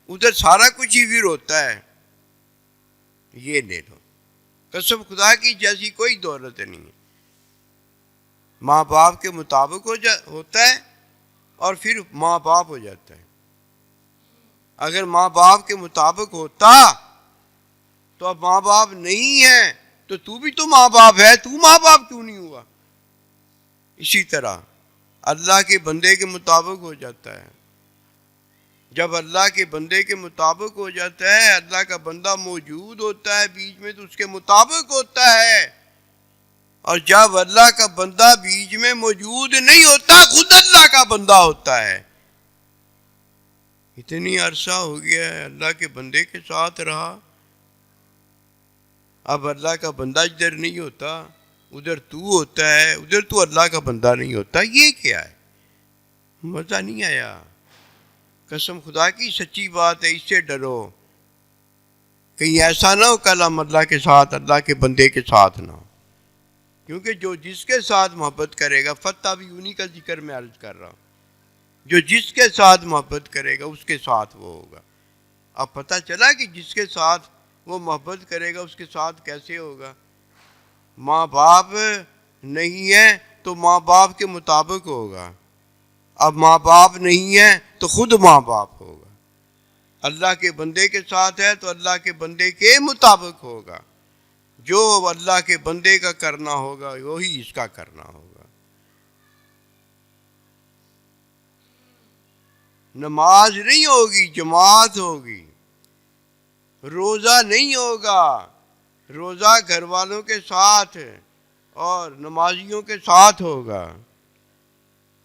ادھر سارا کچھ ہی پھر ہوتا ہے۔ یہ لے لو، قسم خدا کی جیسی کوئی دولت نہیں ہے، ماں باپ کے مطابق ہوتا ہے اور پھر ماں باپ ہو جاتا ہے۔ اگر ماں باپ کے مطابق ہوتا تو اب ماں باپ نہیں ہے تو بھی تو ماں باپ ہے، تو ماں باپ کیوں نہیں ہوا؟ اسی طرح اللہ کے بندے کے مطابق ہو جاتا ہے۔ جب اللہ کے بندے کے مطابق ہو جاتا ہے، اللہ کا بندہ موجود ہوتا ہے بیچ میں تو اس کے مطابق ہوتا ہے، اور جب اللہ کا بندہ بیچ میں موجود نہیں ہوتا خود اللہ کا بندہ ہوتا ہے۔ اتنی عرصہ ہو گیا ہے اللہ کے بندے کے ساتھ رہا، اب اللہ کا بندہ ادھر نہیں ہوتا ادھر تو ہوتا ہے، ادھر تو اللہ کا بندہ نہیں ہوتا، یہ کیا ہے؟ مزہ نہیں آیا۔ قسم خدا کی سچی بات ہے، اس سے ڈرو کہیں ایسا نہ ہو کل ہم اللہ کے ساتھ اللہ کے بندے کے ساتھ نہ ہو، کیونکہ جو جس کے ساتھ محبت کرے گا، فتح بھی انہی کا ذکر میں عرض کر رہا ہوں، جو جس کے ساتھ محبت کرے گا اس کے ساتھ وہ ہوگا۔ اب پتہ چلا کہ جس کے ساتھ وہ محبت کرے گا اس کے ساتھ کیسے ہوگا۔ ماں باپ نہیں ہے تو ماں باپ کے مطابق ہوگا، اب ماں باپ نہیں ہے تو خود ماں باپ ہوگا۔ اللہ کے بندے کے ساتھ ہے تو اللہ کے بندے کے مطابق ہوگا، جو اللہ کے بندے کا کرنا ہوگا وہی اس کا کرنا ہوگا۔ نماز نہیں ہوگی جماعت ہوگی، روزہ نہیں ہوگا روزہ گھر والوں کے ساتھ اور نمازیوں کے ساتھ ہوگا،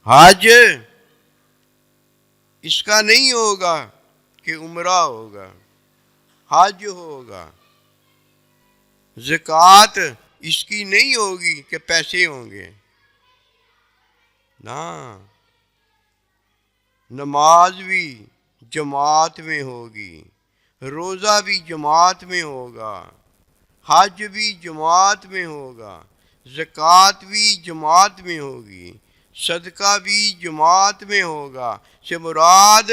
حج اس کا نہیں ہوگا کہ عمرہ ہوگا، حج ہوگا، زکوٰۃ اس کی نہیں ہوگی کہ پیسے ہوں گے، نہ، نماز بھی جماعت میں ہوگی، روزہ بھی جماعت میں ہوگا، حج بھی جماعت میں ہوگا، زکوٰۃ بھی جماعت میں ہوگی، صدقہ بھی جماعت میں ہوگا، سے مراد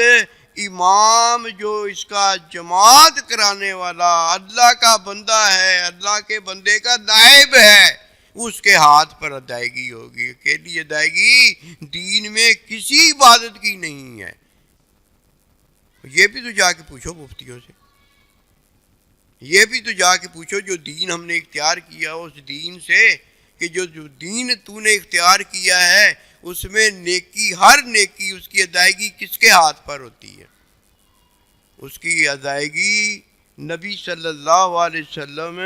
امام جو اس کا جماعت کرانے والا اللہ کا بندہ ہے، اللہ کے بندے کا نائب ہے، اس کے ہاتھ پر ادائیگی ہوگی۔ اکیلی ادائیگی دین میں کسی عبادت کی نہیں ہے۔ یہ بھی تو جا کے پوچھو مفتیوں سے، یہ بھی تو جا کے پوچھو جو دین ہم نے اختیار کیا اس دین سے، کہ جو دین تو نے اختیار کیا ہے اس میں نیکی، ہر نیکی اس کی ادائیگی کس کے ہاتھ پر ہوتی ہے؟ اس کی ادائیگی نبی صلی اللہ علیہ وسلم،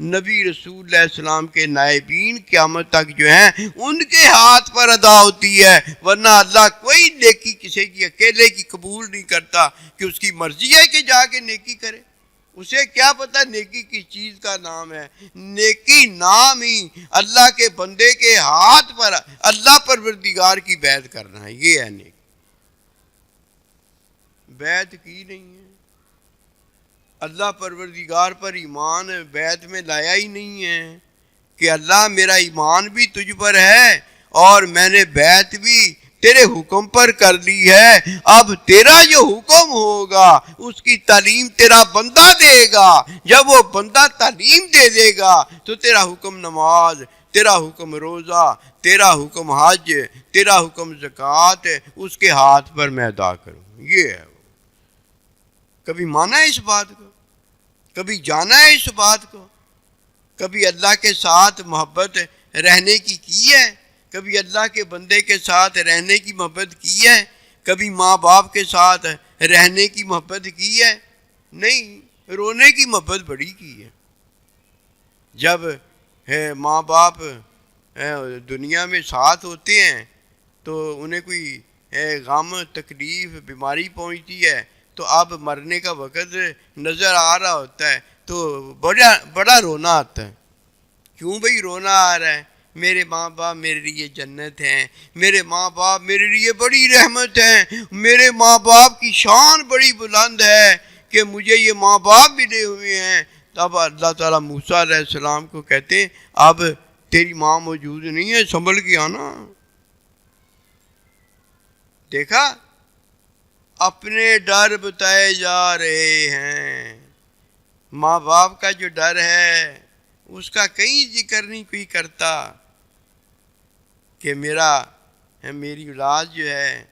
نبی رسول اللہ علیہ السلام کے نائبین قیامت تک جو ہیں ان کے ہاتھ پر ادا ہوتی ہے، ورنہ اللہ کوئی نیکی کسی کی اکیلے کی قبول نہیں کرتا کہ اس کی مرضی ہے کہ جا کے نیکی کرے۔ اسے کیا پتا نیکی کس چیز کا نام ہے؟ نیکی نام ہی اللہ کے بندے کے ہاتھ پر اللہ پروردگار کی بیعت کرنا ہے، یہ ہے نیکی۔ بیعت کی نہیں ہے، اللہ پروردگار پر ایمان بیعت میں لایا ہی نہیں ہے کہ اللہ میرا ایمان بھی تجھ پر ہے اور میں نے بیعت بھی تیرے حکم پر کر لی ہے، اب تیرا جو حکم ہوگا اس کی تعلیم تیرا بندہ دے گا، جب وہ بندہ تعلیم دے دے گا تو تیرا حکم نماز، تیرا حکم روزہ، تیرا حکم حج، تیرا حکم زکوٰۃ اس کے ہاتھ پر میں ادا کروں. یہ ہے. کبھی مانا ہے اس بات کو؟ کبھی جانا ہے اس بات کو؟ کبھی اللہ کے ساتھ محبت رہنے کی ہے؟ کبھی اللہ کے بندے کے ساتھ رہنے کی محبت کی ہے؟ کبھی ماں باپ کے ساتھ رہنے کی محبت کی ہے؟ نہیں، رونے کی محبت بڑی کی ہے. جب ماں باپ دنیا میں ساتھ ہوتے ہیں تو انہیں کوئی غم، تکلیف، بیماری پہنچتی ہے تو اب مرنے کا وقت نظر آ رہا ہوتا ہے تو بڑا رونا آتا ہے. کیوں بھئی رونا آ رہا ہے؟ میرے ماں باپ میرے لیے جنت ہیں، میرے ماں باپ میرے لیے بڑی رحمت ہیں، میرے ماں باپ کی شان بڑی بلند ہے کہ مجھے یہ ماں باپ ملے ہوئے ہیں. تب اللہ تعالیٰ موسیٰ علیہ السلام کو کہتے ہیں اب تیری ماں موجود نہیں ہے، سنبھل کے آنا. دیکھا، اپنے ڈر بتائے جا رہے ہیں. ماں باپ کا جو ڈر ہے اس کا کہیں ذکر نہیں کوئی کرتا کہ میری اولاد جو ہے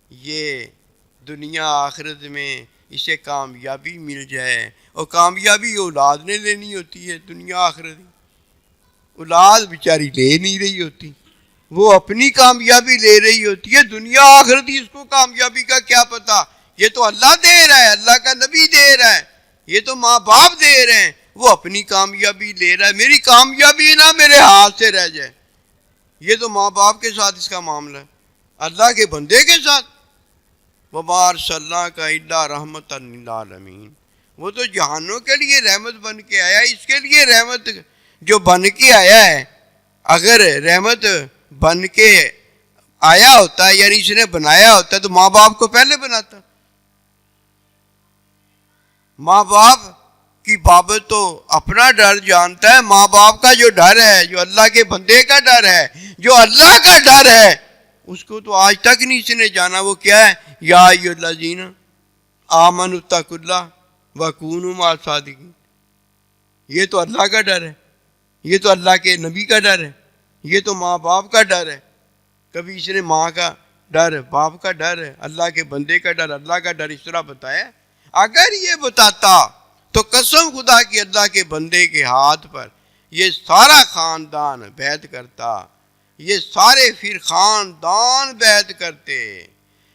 یہ دنیا آخرت میں اسے کامیابی مل جائے. اور کامیابی اولاد نے لینی ہوتی ہے. دنیا آخرت اولاد بیچاری لے نہیں رہی ہوتی، وہ اپنی کامیابی لے رہی ہوتی ہے. دنیا آخرتی اس کو کامیابی کا کیا پتا؟ یہ تو اللہ دے رہا ہے، اللہ کا نبی دے رہا ہے، یہ تو ماں باپ دے رہے ہیں. وہ اپنی کامیابی لے رہا ہے. میری کامیابی نہ میرے ہاتھ سے رہ جائے. یہ تو ماں باپ کے ساتھ اس کا معاملہ ہے. اللہ کے بندے کے ساتھ وَمَا أَرْسَلْنَاكَ إِلَّا رَحْمَةً لِّلْعَالَمِينَ، وہ تو جہانوں کے لیے رحمت بن کے آیا. اس کے لیے رحمت جو بن کے آیا ہے، اگر رحمت بن کے آیا ہوتا ہے یعنی اس نے بنایا ہوتا ہے تو ماں باپ کو پہلے بناتا. ماں باپ کی بابت تو اپنا ڈر جانتا ہے. ماں باپ کا جو ڈر ہے، جو اللہ کے بندے کا ڈر ہے، جو اللہ کا ڈر ہے، اس کو تو آج تک نہیں اس نے جانا. وہ کیا ہے؟ یا ایھا الذین آمنوا اتقوا اللہ وکونوا مع الصادقین. یہ تو اللہ کا ڈر ہے، یہ تو اللہ کے نبی کا ڈر ہے، یہ تو ماں باپ کا ڈر ہے. کبھی اس نے ماں کا ڈر، باپ کا ڈر، اللہ کے بندے کا ڈر، اللہ کا ڈر اس طرح بتایا؟ اگر یہ بتاتا تو قسم خدا کی اللہ کے بندے کے ہاتھ پر یہ سارا خاندان بیعت کرتا، یہ سارے پھر خاندان بیعت کرتے.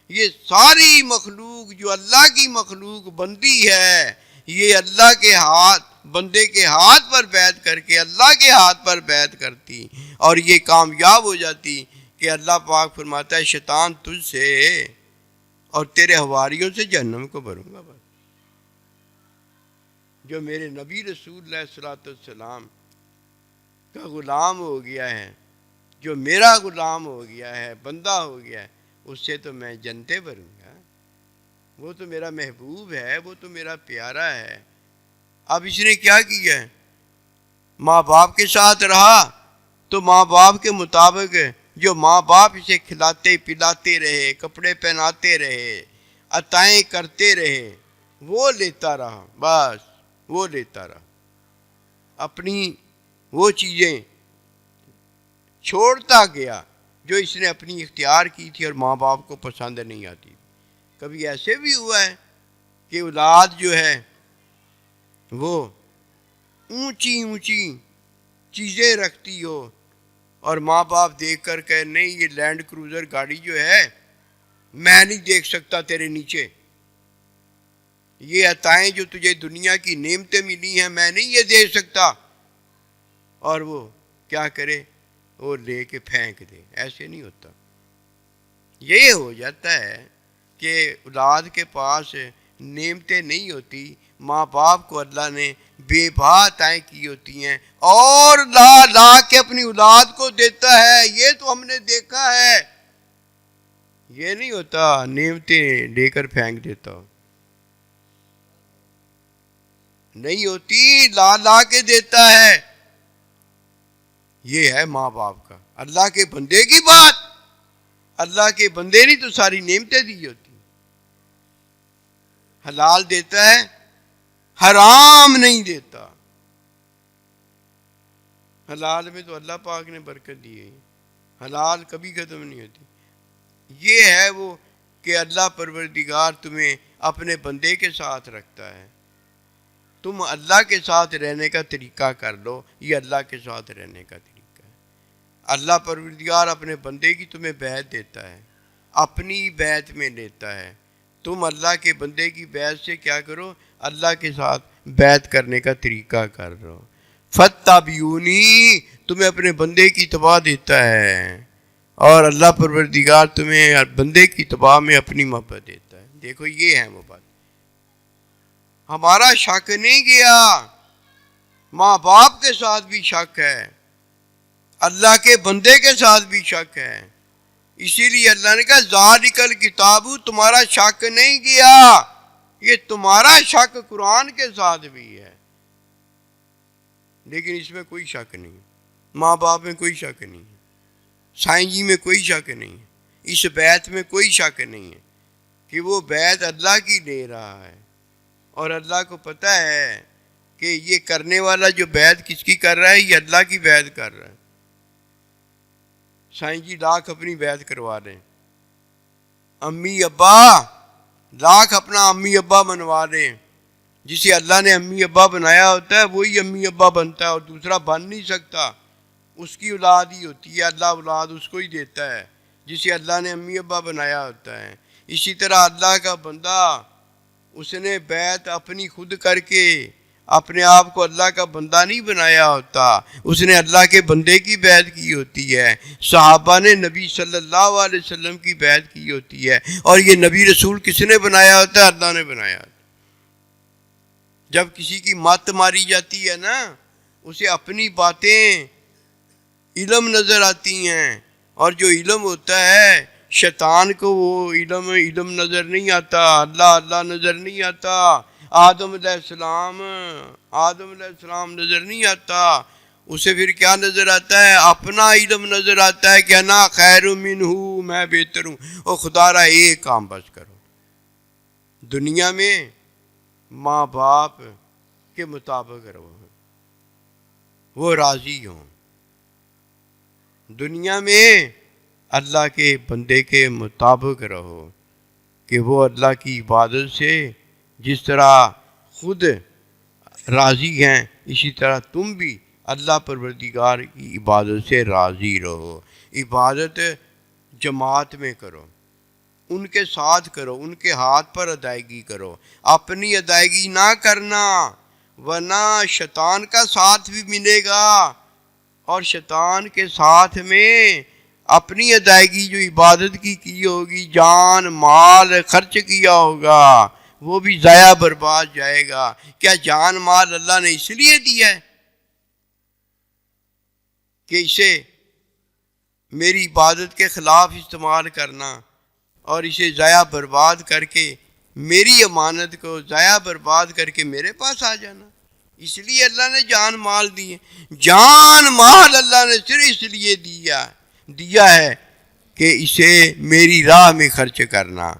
یہ ساری مخلوق جو اللہ کی مخلوق بندی ہے یہ اللہ کے ہاتھ، بندے کے ہاتھ پر بیعت کر کے اللہ کے ہاتھ پر بیعت کرتی اور یہ کامیاب ہو جاتی کہ اللہ پاک فرماتا ہے شیطان تجھ سے اور تیرے حواریوں سے جہنم کو بھروں گا. بس جو میرے نبی رسول اللہ صلی اللہ علیہ وسلم کا غلام ہو گیا ہے، جو میرا غلام ہو گیا ہے، بندہ ہو گیا ہے، اس سے تو میں جنتیں بھروں گا. وہ تو میرا محبوب ہے، وہ تو میرا پیارا ہے. اب اس نے کیا کیا ہے؟ ماں باپ کے ساتھ رہا تو ماں باپ کے مطابق جو ماں باپ اسے کھلاتے پلاتے رہے، کپڑے پہناتے رہے، عطائیں کرتے رہے، وہ لیتا رہا. بس وہ لیتا رہا، اپنی وہ چیزیں چھوڑتا گیا جو اس نے اپنی اختیار کی تھی اور ماں باپ کو پسند نہیں آتی. کبھی ایسے بھی ہوا ہے کہ اولاد جو ہے وہ اونچی اونچی چیزیں رکھتی ہو اور ماں باپ دیکھ کر کہ نہیں یہ لینڈ کروزر گاڑی جو ہے میں نہیں دیکھ سکتا تیرے نیچے، یہ عطائیں جو تجھے دنیا کی نعمتیں ملی ہیں میں نہیں یہ دے سکتا. اور وہ کیا کرے؟ وہ لے کے پھینک دے. ایسے نہیں ہوتا. یہ ہو جاتا ہے کہ اولاد کے پاس نعمتیں نہیں ہوتی، ماں باپ کو اللہ نے بے بہا عطائیں کی ہوتی ہیں اور لا لا کے اپنی اولاد کو دیتا ہے. یہ تو ہم نے دیکھا ہے. یہ نہیں ہوتا نعمتیں لے کر پھینک دیتا ہو، نہیں ہوتی، لا لا کے دیتا ہے. یہ ہے ماں باپ کا. اللہ کے بندے کی بات اللہ کے بندے نہیں تو ساری نعمتیں دی ہوتی. حلال دیتا ہے، حرام نہیں دیتا. حلال میں تو اللہ پاک نے برکت دی ہے، حلال کبھی ختم نہیں ہوتی. یہ ہے وہ کہ اللہ پروردگار تمہیں اپنے بندے کے ساتھ رکھتا ہے. تم اللہ کے ساتھ رہنے کا طریقہ کر لو، یہ اللہ کے ساتھ رہنے کا طریقہ ہے. اللہ پروردگار اپنے بندے کی تمہیں بیعت دیتا ہے، اپنی بیعت میں لیتا ہے. تم اللہ کے بندے کی بیعت سے کیا کرو؟ اللہ کے ساتھ بیعت کرنے کا طریقہ کر لو. فَاتَّبِعُونِی تمہیں اپنے بندے کی اتباع دیتا ہے، اور اللہ پروردگار تمہیں بندے کی اتباع میں اپنی محبت دیتا ہے. دیکھو یہ ہے وہ بات. ہمارا شک نہیں گیا، ماں باپ کے ساتھ بھی شک ہے، اللہ کے بندے کے ساتھ بھی شک ہے. اسی لیے اللہ نے کہا ذالک الکتاب، تمہارا شک نہیں گیا. یہ تمہارا شک قرآن کے ساتھ بھی ہے، لیکن اس میں کوئی شک نہیں. ماں باپ میں کوئی شک نہیں، سائیں جی میں کوئی شک نہیں، اس بیعت میں کوئی شک نہیں ہے کہ وہ بیعت اللہ کی لے رہا ہے. اور اللہ کو پتہ ہے کہ یہ کرنے والا جو بیعت کس کی کر رہا ہے، یہ اللہ کی بیعت کر رہا ہے. سائیں جی لاکھ اپنی بیعت کروا لیں، امی ابا لاکھ اپنا امی ابا بنوا لیں. جسے اللہ نے امی ابا بنایا ہوتا ہے وہی امی ابا بنتا ہے، اور دوسرا بن نہیں سکتا. اس کی اولاد ہی ہوتی ہے، اللہ اولاد اس کو ہی دیتا ہے جسے اللہ نے امی ابا بنایا ہوتا ہے. اسی طرح اللہ کا بندہ، اس نے بیعت اپنی خود کر کے اپنے آپ کو اللہ کا بندہ نہیں بنایا ہوتا، اس نے اللہ کے بندے کی بیعت کی ہوتی ہے. صحابہ نے نبی صلی اللہ علیہ وسلم کی بیعت کی ہوتی ہے، اور یہ نبی رسول کس نے بنایا ہوتا ہے؟ اللہ نے بنایا ہوتا ہے. جب کسی کی مت ماری جاتی ہے نا، اسے اپنی باتیں علم نظر آتی ہیں، اور جو علم ہوتا ہے شیطان کو وہ علم نظر نہیں آتا، اللہ نظر نہیں آتا، آدم علیہ السلام نظر نہیں آتا. اسے پھر کیا نظر آتا ہے؟ اپنا علم نظر آتا ہے کہ انا خیر منہ، میں بہتر ہوں. اور خدا را ایک کام بس کرو، دنیا میں ماں باپ کے مطابق رہو، وہ راضی ہوں. دنیا میں اللہ کے بندے کے مطابق رہو کہ وہ اللہ کی عبادت سے جس طرح خود راضی ہیں، اسی طرح تم بھی اللہ پروردگار کی عبادت سے راضی رہو. عبادت جماعت میں کرو، ان کے ساتھ کرو، ان کے ہاتھ پر ادائیگی کرو. اپنی ادائیگی نہ کرنا، ورنہ شیطان کا ساتھ بھی ملے گا، اور شیطان کے ساتھ میں اپنی ادائیگی جو عبادت کی ہوگی، جان مال خرچ کیا ہوگا، وہ بھی ضائع برباد جائے گا. کیا جان مال اللہ نے اس لیے دیا ہے کہ اسے میری عبادت کے خلاف استعمال کرنا اور اسے ضائع برباد کر کے میری امانت کو ضائع برباد کر کے میرے پاس آ جانا؟ اس لیے اللہ نے جان مال دیے. جان مال اللہ نے صرف اس لیے دیا ہے کہ اسے میری راہ میں خرچ کرنا،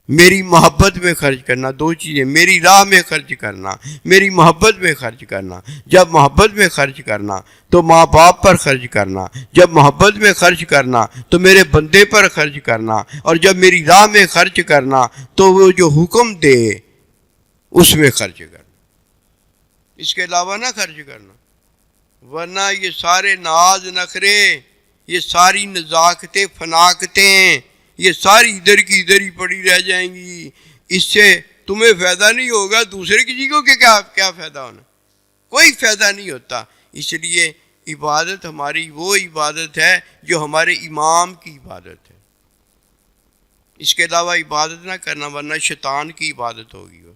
میری محبت میں خرچ کرنا. دو چیزیں، میری راہ میں خرچ کرنا، میری محبت میں خرچ کرنا. جب محبت میں خرچ کرنا تو ماں باپ پر خرچ کرنا، جب محبت میں خرچ کرنا تو میرے بندے پر خرچ کرنا، اور جب میری راہ میں خرچ کرنا تو وہ جو حکم دے اس میں خرچ کرنا، اس کے علاوہ نہ خرچ کرنا. ورنہ یہ سارے ناز نخرے، یہ ساری نزاکتیں فناکتیں، یہ ساری ادھر کی ادھر ہی پڑی رہ جائیں گی. اس سے تمہیں فائدہ نہیں ہوگا، دوسرے کسی کو کیا فائدہ ہونا؟ کوئی فائدہ نہیں ہوتا. اس لیے عبادت ہماری وہ عبادت ہے جو ہمارے امام کی عبادت ہے. اس کے علاوہ عبادت نہ کرنا، ورنہ شیطان کی عبادت ہوگی، وہ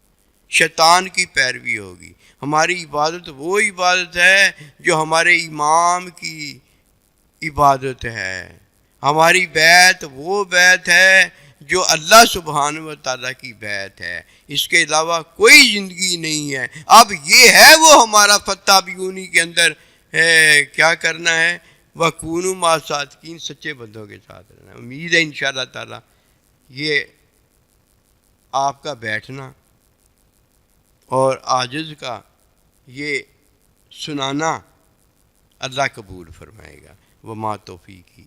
شیطان کی پیروی ہوگی. ہماری عبادت وہ عبادت ہے جو ہمارے امام کی عبادت ہے. ہماری بیعت وہ بیعت ہے جو اللہ سبحانہ و تعالیٰ کی بیعت ہے. اس کے علاوہ کوئی زندگی نہیں ہے. اب یہ ہے وہ ہمارا فاتبعونی کے اندر کیا کرنا ہے وَکُونُوا مَعَ الصَّادِقِینَ، سچے بندوں کے ساتھ رہنا. امید ہے انشاءاللہ تعالی یہ آپ کا بیٹھنا اور عاجز کا یہ سنانا اللہ قبول فرمائے گا. وما توفیقی